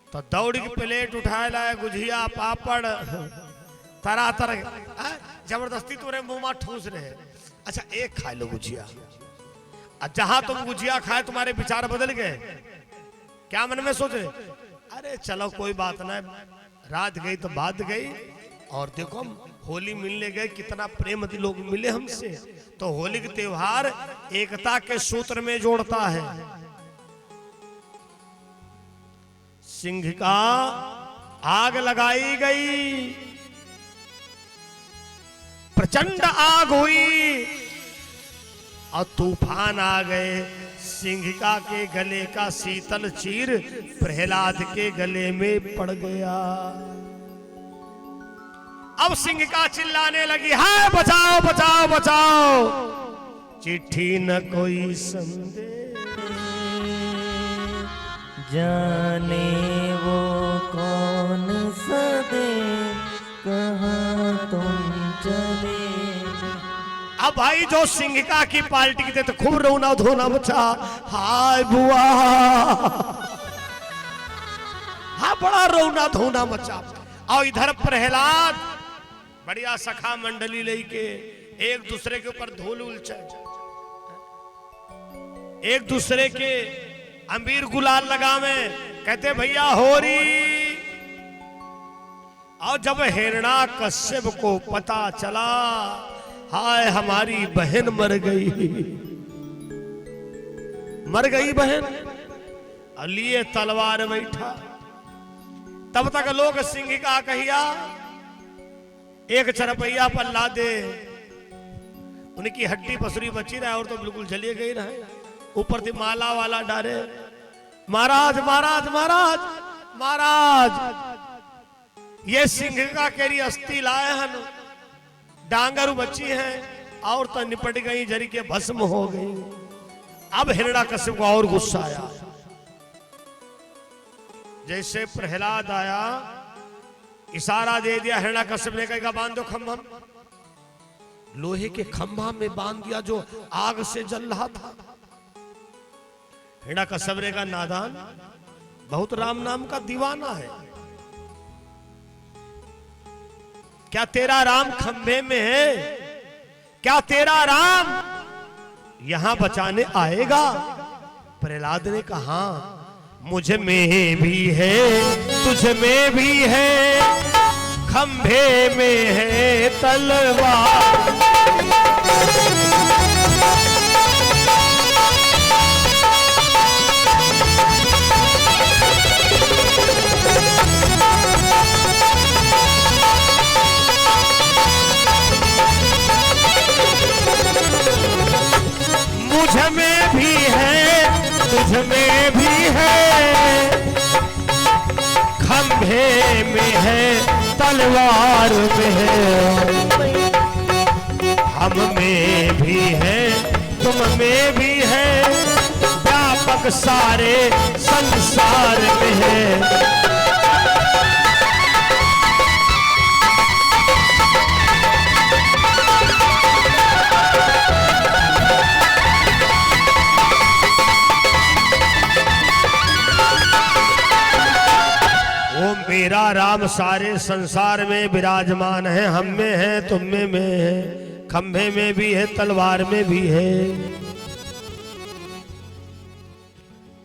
तो दौड़ की प्लेट उठाए लाए, गुझिया पापड़ तरह तरह जबरदस्ती तुम्हारे मुंह में ठूस रहे। अच्छा एक खा लो गुझिया। जहां तुम गुझिया खाए तुम्हारे विचार बदल गए। क्या मन में सोचे, अरे चलो कोई बात ना, रात गई तो बात गई। और देखो हम होली मिलने गए, कितना प्रेम लोग मिले हमसे। तो होली का त्योहार एकता के सूत्र में जोड़ता है। सिंहिका आग लगाई गई, प्रचंड आग हुई और तूफान आ गए। सिंहिका के गले का शीतल चीर प्रहलाद के गले में पड़ गया। अब सिंहिका चिल्लाने लगी, हाय बचाओ बचाओ बचाओ, चिट्ठी न कोई संदेश, जाने वो कौन सा दे, कहाँ तुम चले। अब भाई जो सिंहिका की पार्टी की थे तो खूब रोना धोना मचा। हाय बुआ, हाँ बड़ा रोना धोना मचा। और इधर प्रहलाद बढ़िया सखा मंडली लेके एक दूसरे के ऊपर धूल उलचा, एक दूसरे के अमीर गुलाल लगावे, कहते भैया होरी। और जब हिरण्याकश्यप को पता चला हाय हमारी बहन मर गई, मर गई बहन, लिए तलवार बैठा। तब तक लोग सिंह का कहिया एक चरपैया पर ला दे, उनकी हड्डी पसरी बची रहे और तो बिल्कुल जलिए गई रहे। ऊपर से माला वाला डारे, महाराज महाराज महाराज महाराज ये सिंह का केरी अस्थि लाए हन, डांगर बची हैं और तो निपट गई, जरी के भस्म हो गई। अब हिरण्यकश्यप को और गुस्सा आया। जैसे प्रहलाद आया, इशारा दे दिया, हिरण्यकश्यप ने कहा बांध दो खंभा। लोहे के खंभा में बांध दिया जो आग से जल रहा था। हिरण्यकश्यप ने कहा नादान, बहुत राम नाम का दीवाना है, क्या तेरा राम खंभे में है? क्या तेरा राम यहां बचाने आएगा? प्रहलाद ने कहा मुझ में भी है, तुझ में भी है, खंभे में है तलवार। मुझ में भी है, तुझ में भी है, खंभे में है तलवार में है। हम में भी है, तुम में भी है, व्यापक सारे संसार में है। मेरा राम सारे संसार में विराजमान है, हम में है, तुम में है, खंभे में भी है, तलवार में भी है।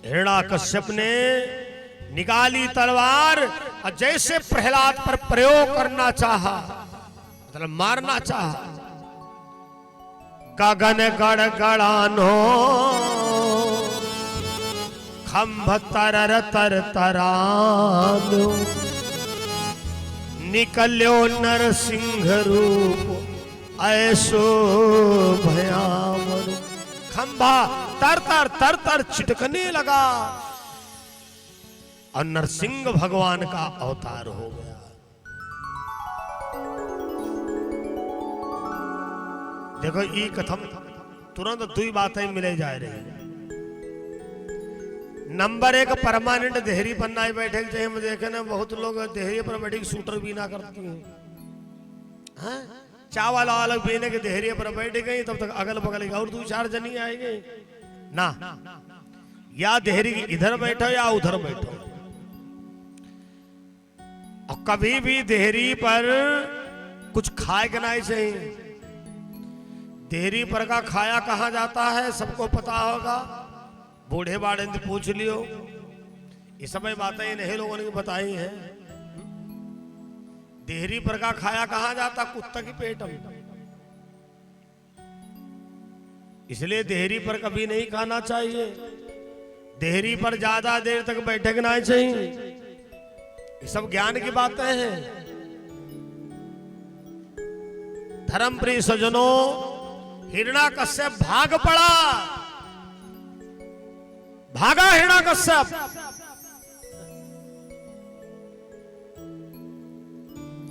हिरण्यकश्यप ने निकाली तलवार और जैसे प्रहलाद पर प्रयोग करना चाहा, मतलब मारना चाहा, गगन गड़गड़ानो खंभ तरर तर तरानो, निकल्यो नरसिंह रूप ऐसो भयावन। खंभा तर तर तर तर छिटकने लगा और नरसिंह भगवान का अवतार हो गया। देखो ये कथम तुरंत दुई बातें मिले जा रही। नंबर एक, परमानेंट देहरी पर ना बैठे चाहिए। मैं देखे ना बहुत लोग देहरी पर बैठे शूटर भी ना करती हैं, चावल वाला पीने के देहरी पर बैठ गई, तब तक अगल बगल और दो चार जनी आएंगे ना, या देहरी इधर बैठो या उधर बैठो। और कभी भी देहरी पर कुछ खाए के नहीं चाहिए। देहरी पर का खाया कहाँ जाता है सबको पता होगा, बूढ़े बाड़े से पूछ लियो, ये समय बातें नहीं लोगों ने बताई हैं। देहरी पर का खाया कहाँ जाता, कुत्ता की पेट में। इसलिए देहरी पर कभी नहीं खाना चाहिए, देहरी पर ज्यादा देर तक बैठना नहीं चाहिए। ये सब ज्ञान की बातें हैं। धर्मप्रिय सज्जनों, हिरण्यकश्यप भाग पड़ा, भागा हिरण्यकश्यप।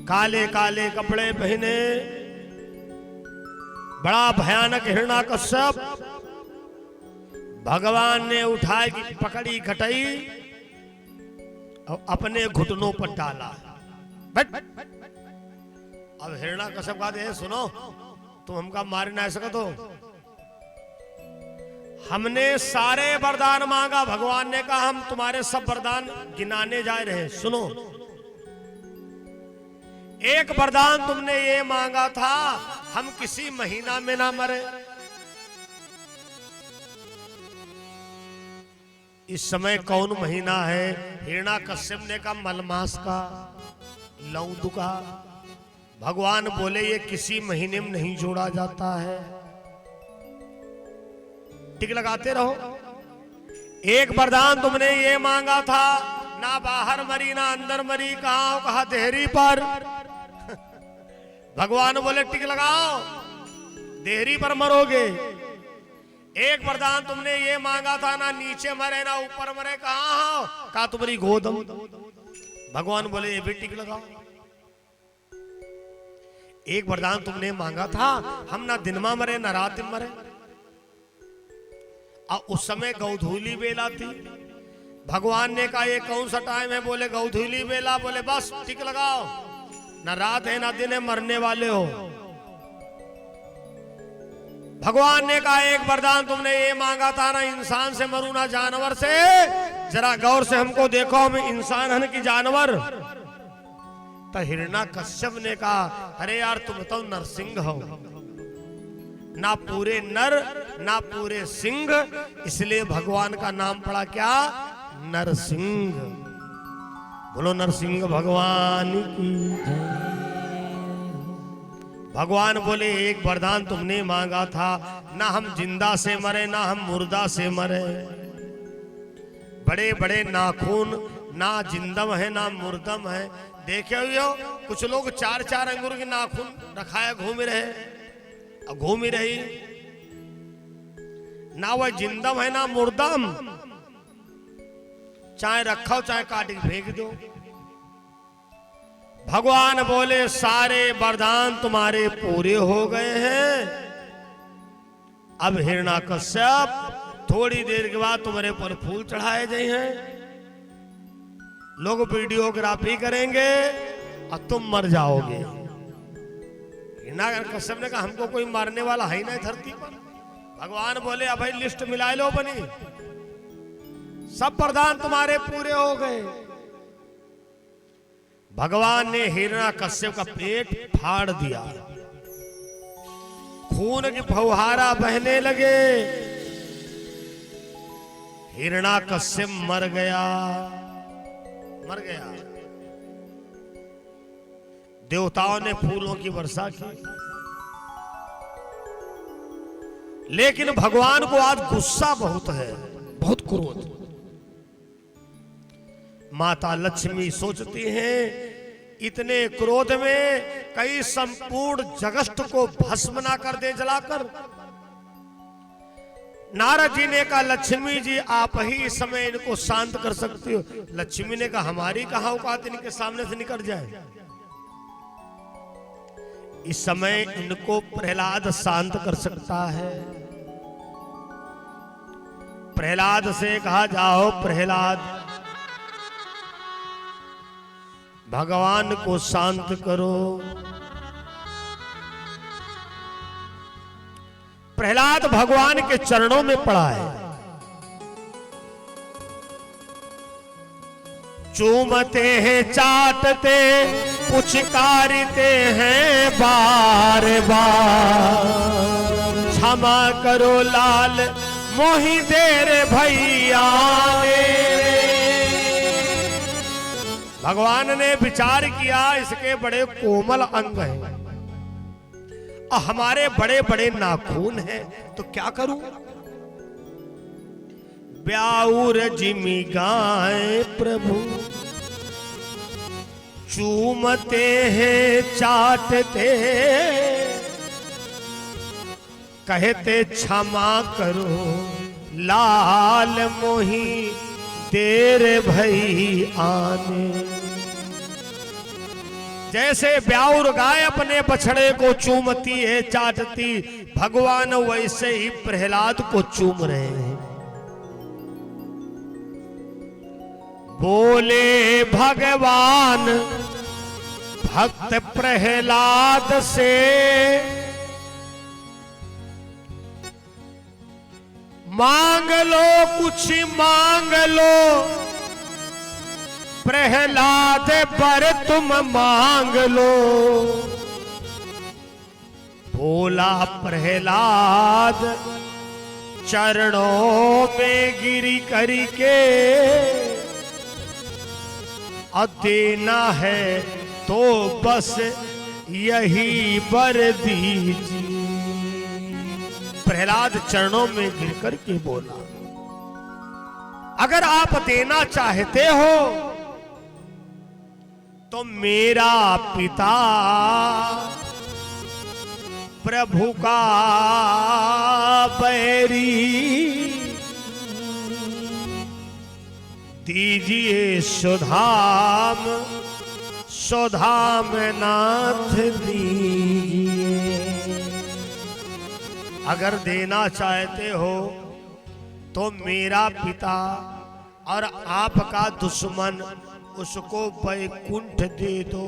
काले काले कपड़े पहने, बड़ा भयानक हिरण्यकश्यप। भगवान ने उठाई की पकड़ी कटाई और अपने घुटनों पर डाला। अब हिरण्यकश्यप कहते सुनो, तुम हमका मार ना सको तो हमने सारे वरदान मांगा, भगवान ने कहा हम तुम्हारे सब वरदान गिनाने जा रहे हैं। सुनो, एक वरदान तुमने ये मांगा था, हम किसी महीना में ना मरे। इस समय कौन महीना है? हिरण्यकश्यप ने कहा मलमास का, लौदू का। भगवान बोले ये किसी महीने में नहीं जोड़ा जाता है, टिक लगाते रहो। एक वरदान तुमने ये मांगा था, ना बाहर मरी ना अंदर मरी, कहा देहरी पर। भगवान बोले टिक लगाओ, देहरी पर मरोगे। एक वरदान तुमने ये मांगा था, ना नीचे मरे ना ऊपर मरे, कहा तुम्हारी गोदम। भगवान बोले ये भी टिक लगाओ। एक वरदान तुमने मांगा था, हम ना दिन में मरे ना रात में मरे। और उस समय गौधूली बेला थी। भगवान ने कहा ये कौन सा टाइम है? बोले गौधूली बेला। बोले बस टिक लगाओ, ना रात है ना दिन है, मरने वाले हो। भगवान ने कहा एक वरदान तुमने ये मांगा था, ना इंसान से मरू ना जानवर से। जरा गौर से हमको देखो, हम इंसान हैं कि जानवर? तो हिरण्याकश्यप ने कहा अरे यार तुम तो नरसिंह हो, ना पूरे नर ना पूरे सिंह, इसलिए भगवान का नाम पड़ा क्या? नरसिंह। बोलो नरसिंह भगवान की जय। भगवान बोले एक वरदान तुमने मांगा था, ना हम जिंदा से मरे ना हम मुर्दा से मरे। बड़े बड़े नाखून, ना जिंदम है ना मुर्दम है। देखे हुए हो कुछ लोग 4-4 अंगुर के नाखून रखाए घूम रहे, घूम ही रही, ना वह जिंदम है ना मुर्दम। चाहे रखो चाहे काट के फेंक दो। भगवान बोले सारे वरदान तुम्हारे पूरे हो गए हैं। अब हिरण्याकश्यप थोड़ी देर के बाद तुम्हारे पर फूल चढ़ाए गए हैं, लोग वीडियोग्राफी करेंगे और तुम मर जाओगे। हिरण्याकश्यप ने कहा हमको कोई मारने वाला है ना धरती पर। भगवान बोले अब भाई लिस्ट मिला लो बनी, सब वरदान तुम्हारे पूरे हो गए। भगवान ने हिरण्याकश्यप का पेट फाड़ दिया, खून की फुहारा बहने लगे। हिरण्याकश्यप मर गया, मर गया। देवताओं ने फूलों की वर्षा की, लेकिन भगवान को आज गुस्सा बहुत है, बहुत क्रोध। माता लक्ष्मी सोचती हैं इतने क्रोध में कई संपूर्ण जगत को भस्म ना कर दे जलाकर। नारद जी ने कहा लक्ष्मी जी आप ही इस समय इनको शांत कर सकती हो। लक्ष्मी ने कहा हमारी कहां औकात इनके सामने से निकल जाए। इस समय इनको प्रहलाद शांत कर सकता है। प्रहलाद से कहा जाओ प्रहलाद भगवान को शांत करो। प्रहलाद भगवान के चरणों में पड़ा है, चूमते हैं चाटते पुचकारते हैं बार बार। क्षमा करो लाल मोहि देर भैया। भगवान ने विचार किया इसके बड़े कोमल अंग हैं और हमारे बड़े बड़े नाखून हैं, तो क्या करूं? ब्याऊर जिमी गाए प्रभु, चूमते हैं चाटते कहते क्षमा करो लाल मोही देर भई आने। जैसे ब्याऊर गाय अपने बछड़े को चूमती है चाटती, भगवान वैसे ही प्रहलाद को चूम रहे हैं। बोले भगवान भक्त प्रहलाद से, मांग लो कुछ मांग लो प्रहलाद पर तुम मांग लो। बोला प्रहलाद चरणों में गिरी करके, और देना है तो बस यही वर दीजिए। प्रहलाद चरणों में गिर करके बोला अगर आप देना चाहते हो तो मेरा पिता प्रभु का बैरी, दीजिए सुधाम सुधाम नाथ दीजिए। अगर देना चाहते हो तो मेरा पिता और आपका दुश्मन उसको वैकुंठ दे दो।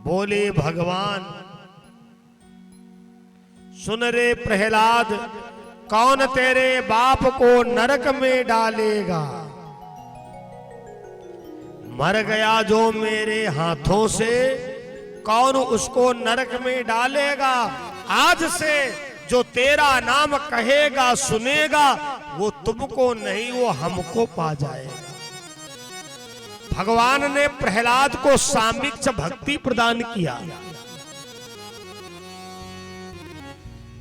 बोले भगवान, सुन रे प्रहलाद, कौन तेरे बाप को नरक में डालेगा? मर गया जो मेरे हाथों से, कौन उसको नरक में डालेगा? आज से जो तेरा नाम कहेगा सुनेगा, वो तुमको नहीं वो हमको पा जाएगा। भगवान ने प्रहलाद को सामिक्ष भक्ति प्रदान किया।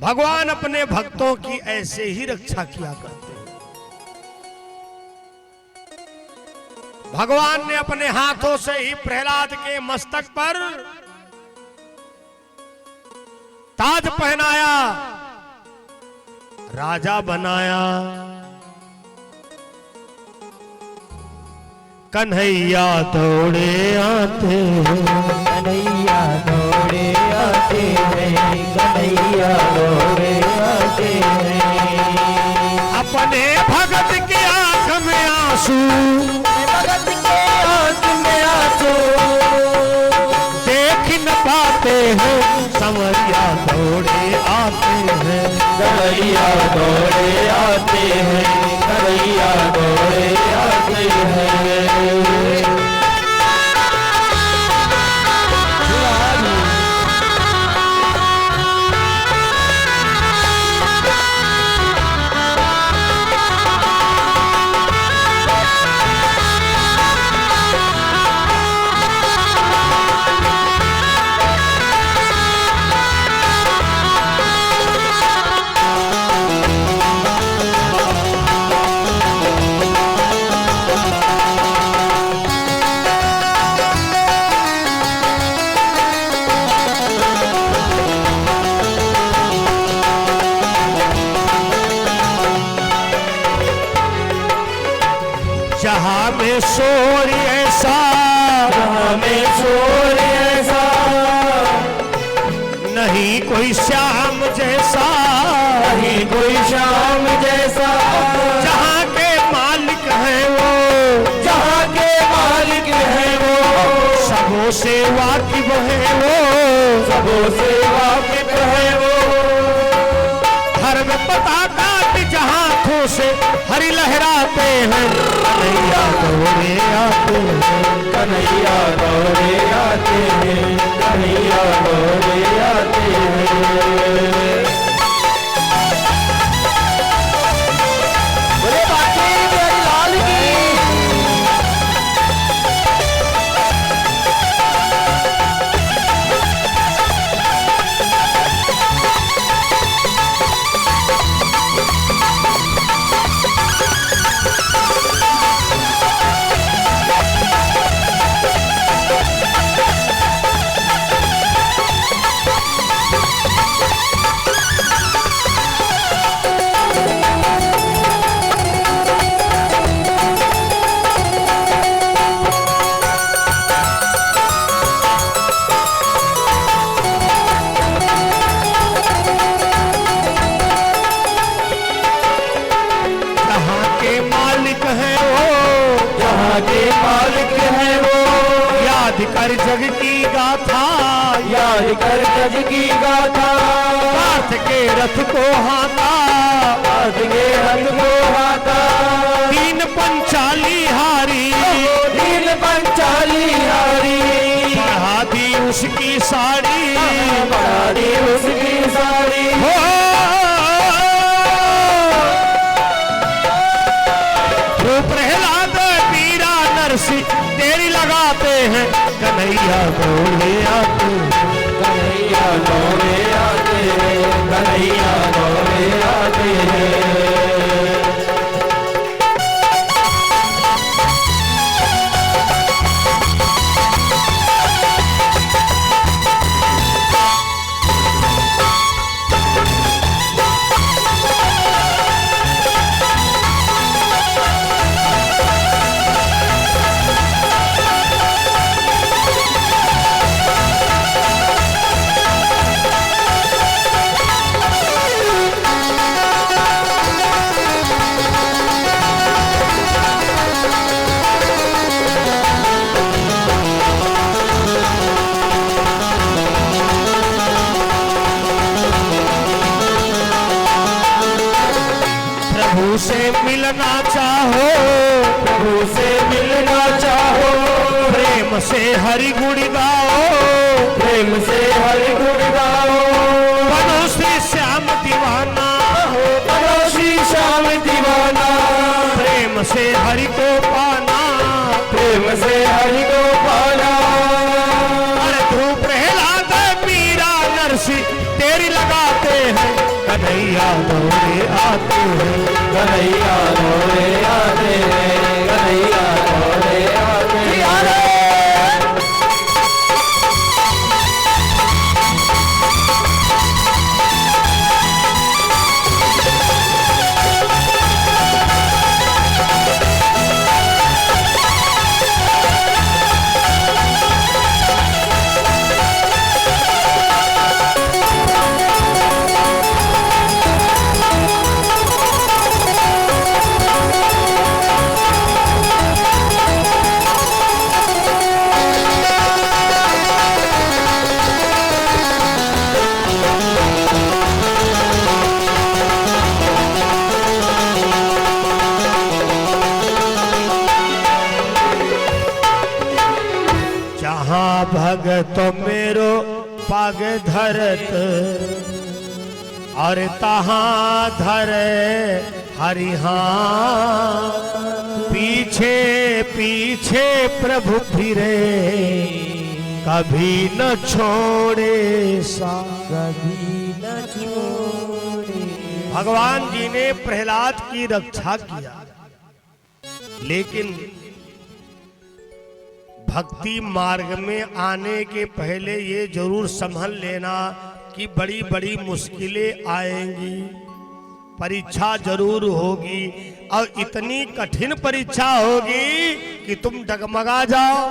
भगवान अपने भक्तों की ऐसे ही रक्षा किया करते हैं। भगवान ने अपने हाथों से ही प्रहलाद के मस्तक पर ताज पहनाया, राजा बनाया। कन्हैया दौड़े आते हैं, कन्हैया दौड़े आते हैं, कन्हैया दौड़े आते हैं। अपने भगत की आंख में आंसू, भगत के आंख में आंसू देख न पाते हैं, संवरिया दौड़े आते हैं, कन्हैया दौड़े आते हैं, कन्हैया दौड़े आते हैं। जहां में शोर ऐसा, जहां में शोर ऐसा, नहीं कोई श्याम जैसा, नहीं कोई श्याम जैसा। जहां के मालिक हैं वो, जहां के मालिक हैं वो, सबों से वाकिफ है वो, सबों से वाकिफ है वो। धर्म पताका जहां हाथों से हरि लहराते हैं। कन्हैया दौड़े आते हैं, कन्हैया दौड़े आते हैं, कन्हैया दौड़े आते हैं। बोले बाकी बिहारी लाल की। कर जग की गाथा, याद कर जग की गाथा। पार्थ के रथ को हाथा, पार्थ के रथ को हाथा। तीन पंचाली हारी, तीन पंचाली हारी। बढ़ा दी उसकी साड़ी, बढ़ा दी उसकी साड़ी। हो प्रहलाद पीरा नरसी तेरी लगाते हैं। कन्हैया दौड़े आते, कन्हैया दौड़े आते हैं, कन्हैया दौड़े आते हैं। मिलना चाहो, प्रभु से मिलना चाहो, प्रेम से हरि गुण गाओ, प्रेम से हरि गुण गाओ, बनो श्री श्याम दीवाना हो, बनो श्री श्याम दीवाना, प्रेम से हरि को पाना, प्रेम से हरि को पाना। अरे ध्रुव प्रहलाद मीरा नरसिंह तेरी लगाते हैं, कन्हैया दौड़े आते हैं, कन्हैया दौड़े आते हैं, कन्हैया दौड़े आते हैं। भगत मेरो पग धरत, और तहाँ धरे हरिहा, पीछे पीछे प्रभु फिरे, कभी न छोड़े सा, कभी न छोड़े। भगवान जी ने प्रहलाद की रक्षा किया, लेकिन भक्ति मार्ग में आने के पहले ये जरूर संभल लेना कि बड़ी बड़ी मुश्किलें आएंगी, परीक्षा जरूर होगी, और इतनी कठिन परीक्षा होगी कि तुम डगमगा जाओ,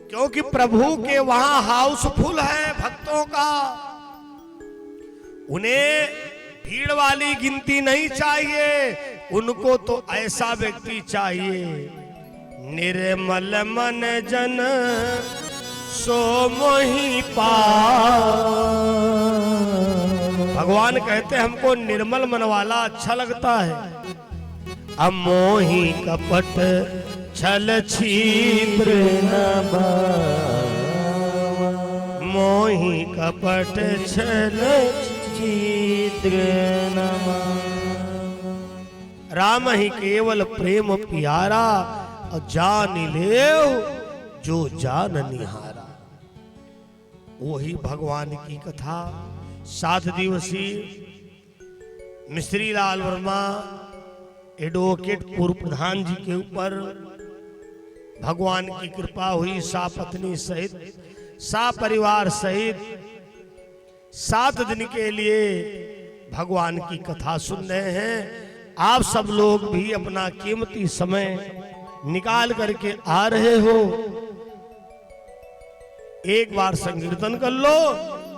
क्योंकि प्रभु के वहां हाउसफुल है भक्तों का। उन्हें भीड़ वाली गिनती नहीं चाहिए, उनको तो ऐसा व्यक्ति चाहिए, निर्मल मन जन सो मोहि पाओ। भगवान कहते हैं हमको निर्मल मन वाला अच्छा लगता है। अब मोहि कपट छल छिद्र न भावा, मोहि कपट छल छिद्र न भावा। राम ही केवल प्रेम प्यारा, और जान लेव जो जान निहारा। वही भगवान की कथा 7 दिवसीय मिस्त्री लाल वर्मा एडवोकेट पूर्व प्रधान जी के ऊपर भगवान की कृपा हुई। पत्नी सहित परिवार सहित 7 दिन के लिए भगवान की कथा सुन रहे हैं। आप सब लोग भी अपना कीमती समय निकाल करके आ रहे हो, एक बार संकीर्तन कर लो,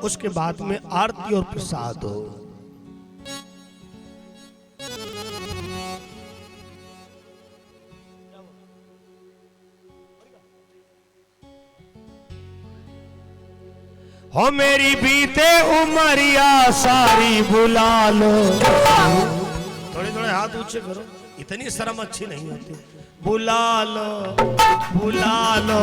उसके बाद में आरती और प्रसाद हो। हो मेरी बीते उमरिया सारी बुला लो, थोड़े थोड़े हाथ ऊंचे करो, इतनी शर्म अच्छी नहीं होती। बुला लो बुला लो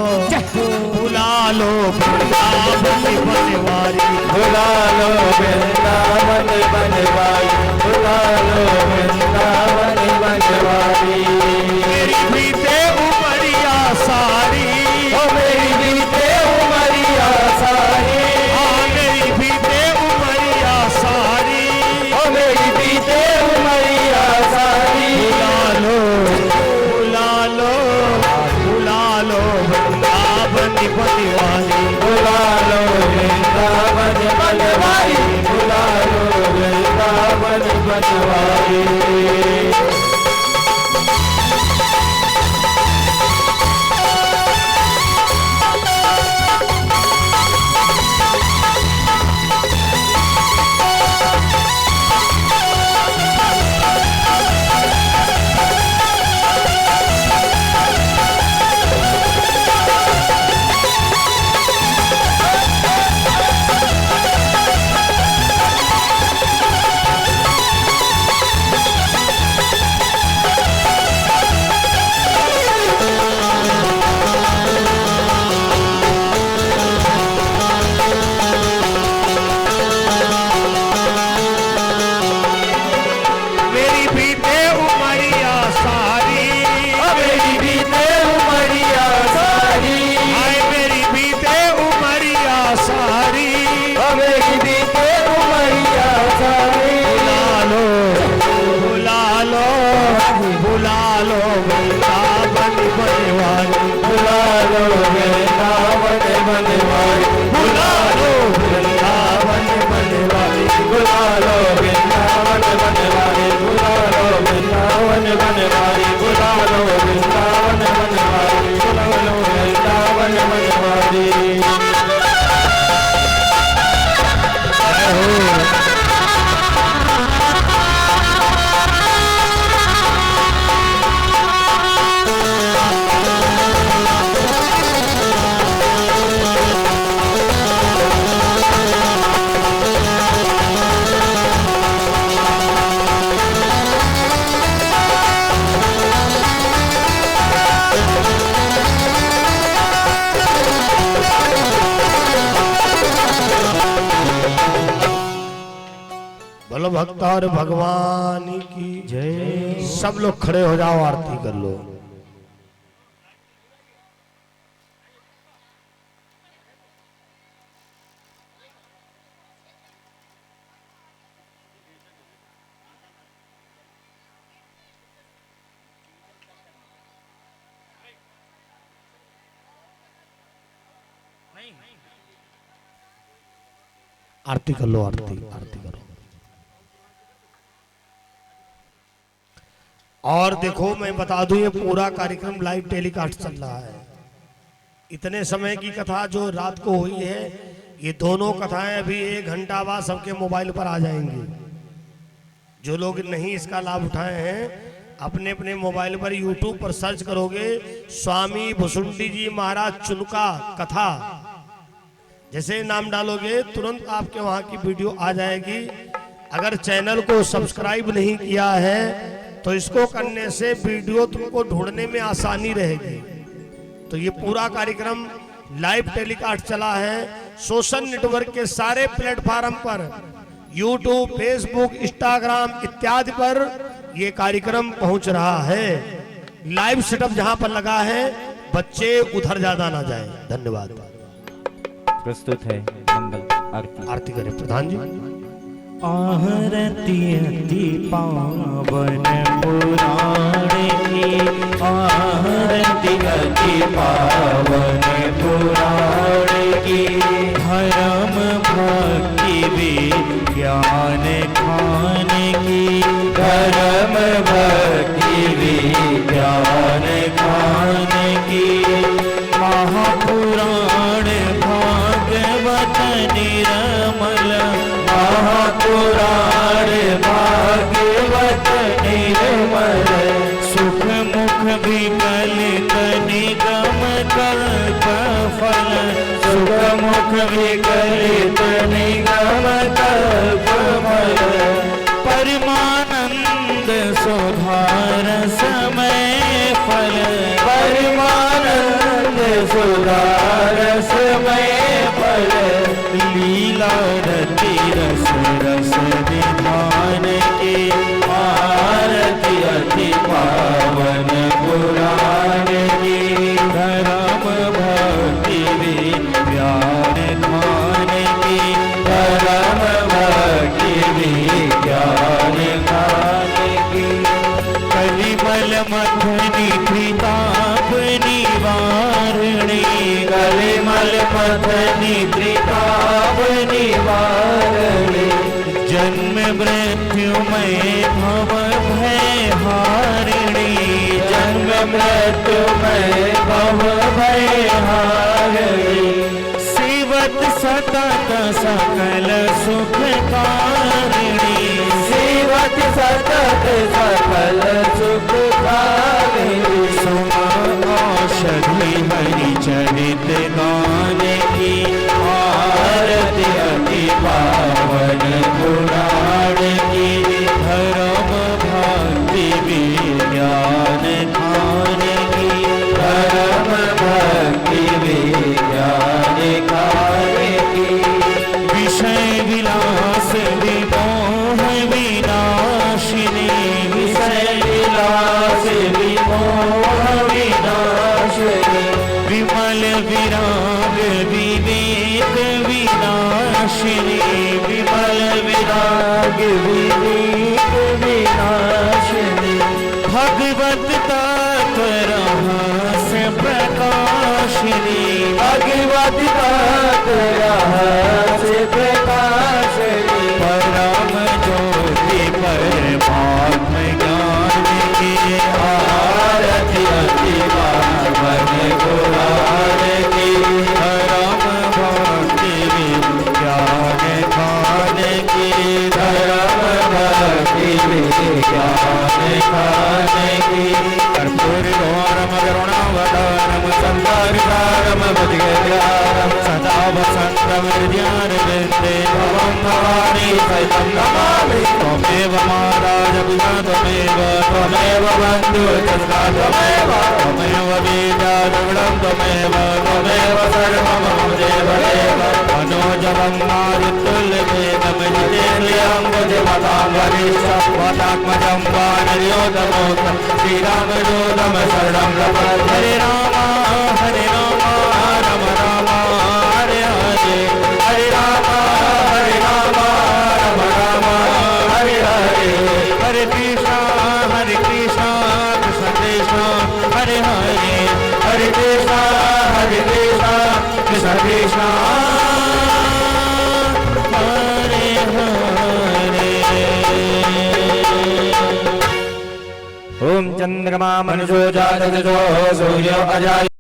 बुला लो वृंदावन बनवारी, बुला लो वृंदावन बनवारी, बुला लो वृंदावन बनवारी। मेरी बीते उमरिया सारी, ओ मेरी बीते उमरिया सारी, हाँ मेरी बीते उमरिया सारी, ओ मेरी बीते उमरिया सारी। बुला लो वृंदावन बनवारी, बुला लो वृंदावन बनवारी, बुला लो वृंदावन बनवारी। भक्त और भगवान की जय। सब लोग खड़े हो जाओ, आरती कर लो। आरती कर लो, आरती करो। और देखो मैं बता दूं, ये पूरा कार्यक्रम लाइव टेलीकास्ट चल रहा है। इतने समय की कथा जो रात को हुई है, ये दोनों कथाएं अभी 1 घंटा बाद सबके मोबाइल पर आ जाएंगी। जो लोग नहीं इसका लाभ उठाए हैं, अपने अपने मोबाइल पर यूट्यूब पर सर्च करोगे, स्वामी भुसुंडी जी महाराज चुनका कथा, जैसे नाम डालोगे तुरंत आपके वहां की वीडियो आ जाएगी। अगर चैनल को सब्सक्राइब नहीं किया है तो इसको करने से वीडियो तुमको ढूंढने में आसानी रहेगी। तो ये पूरा कार्यक्रम लाइव टेलीकास्ट चला है सोशल नेटवर्क के सारे प्लेटफॉर्म पर, यूट्यूब, फेसबुक, इंस्टाग्राम इत्यादि पर ये कार्यक्रम पहुंच रहा है। लाइव सेटअप जहां पर लगा है, बच्चे उधर ज्यादा ना जाएं। धन्यवाद। प्रस्तुत है मंगल आरती। आरती करें प्रधान जी। आरती अति पावन पुराण की, आरती अति पावन पुराण की, धर्म भक्ति विज्ञान खान की, धर्म भक्ति विज्ञान खान की, महापुराण भागवत निरमल, महापुराण भागवत निर्मल, सुख मुख विकलित निगम कल्प फल, सुख मुख विकलित निगम कल्प फल, परमानंद सुधार समय फल, परमानंद सुधार समय फल, लीला रति रस रस विधान के, आरती अति पावन पुराण की, धर्म भक्ति विज्ञान खान की, धर्म भक्ति विज्ञान खान की, कलिमल मथनी त्रिताप निवारणी, कलिमल मथनी त्रिताप निवारणी, जन्म मृत्युमय भव भय हारिणी, जन्म मृत्युमय भव भय हारिणी, सेवत सतत सकल सुख कारिणी, सेवत सतत सकल सुख कारिणी, औषधि हरि चरित गान की, आरती अति पावन पुराण की, धर्म भक्ति विज्ञान खान की, धर्म भक्ति विज्ञान खान की, विषय विलास विमोह विनाशिनी, विषय विलास विमोह विनाशिनी, विमल विराग विवेक विनाशिनी, विमल विराग विवेक विनाशिनी, भगवत तत्व रहस्य प्रकाशिनी, भगवत तत्व रहस्य प्रकाशिनी, परम ज्योति परमात्म ज्ञान की, आरती अति पावन पुराण की, धर्म भक्ति विज्ञान खान की, धर्म भक्ति विज्ञान खान की, कर्पूर गौरम करुणावतारम संतारितारम भजगेन्द्रारम सदा वसंतम हृदयान वृंदे भवं भवानी सहितं नमामि, त्वमेव माता पिता त्वमेव, त्वमेव बन्धु सखा त्वमेव, त्वमेव बीजा द्रविणं त्वमेव, त्वमेव सर्वं मम देव देव, मनोजवं मारुतुल्यवेदं जितेन्द्रियं बुद्धिमतां वरिष्ठं वदात्मजं वानर्योधमोक्त श्रीरामदूतं शरणं प्रपद्ये हरे राम राम राम हरे हरे हरे राम राम राम हरे हरे हरे कृष्णा कृष्ण कृष्ण हरे हरे हरे कृष्ण कृष्ण कृष्ण हरे हरे ओम चंद्रमा मनुजो जातजो सूर्यो अजाय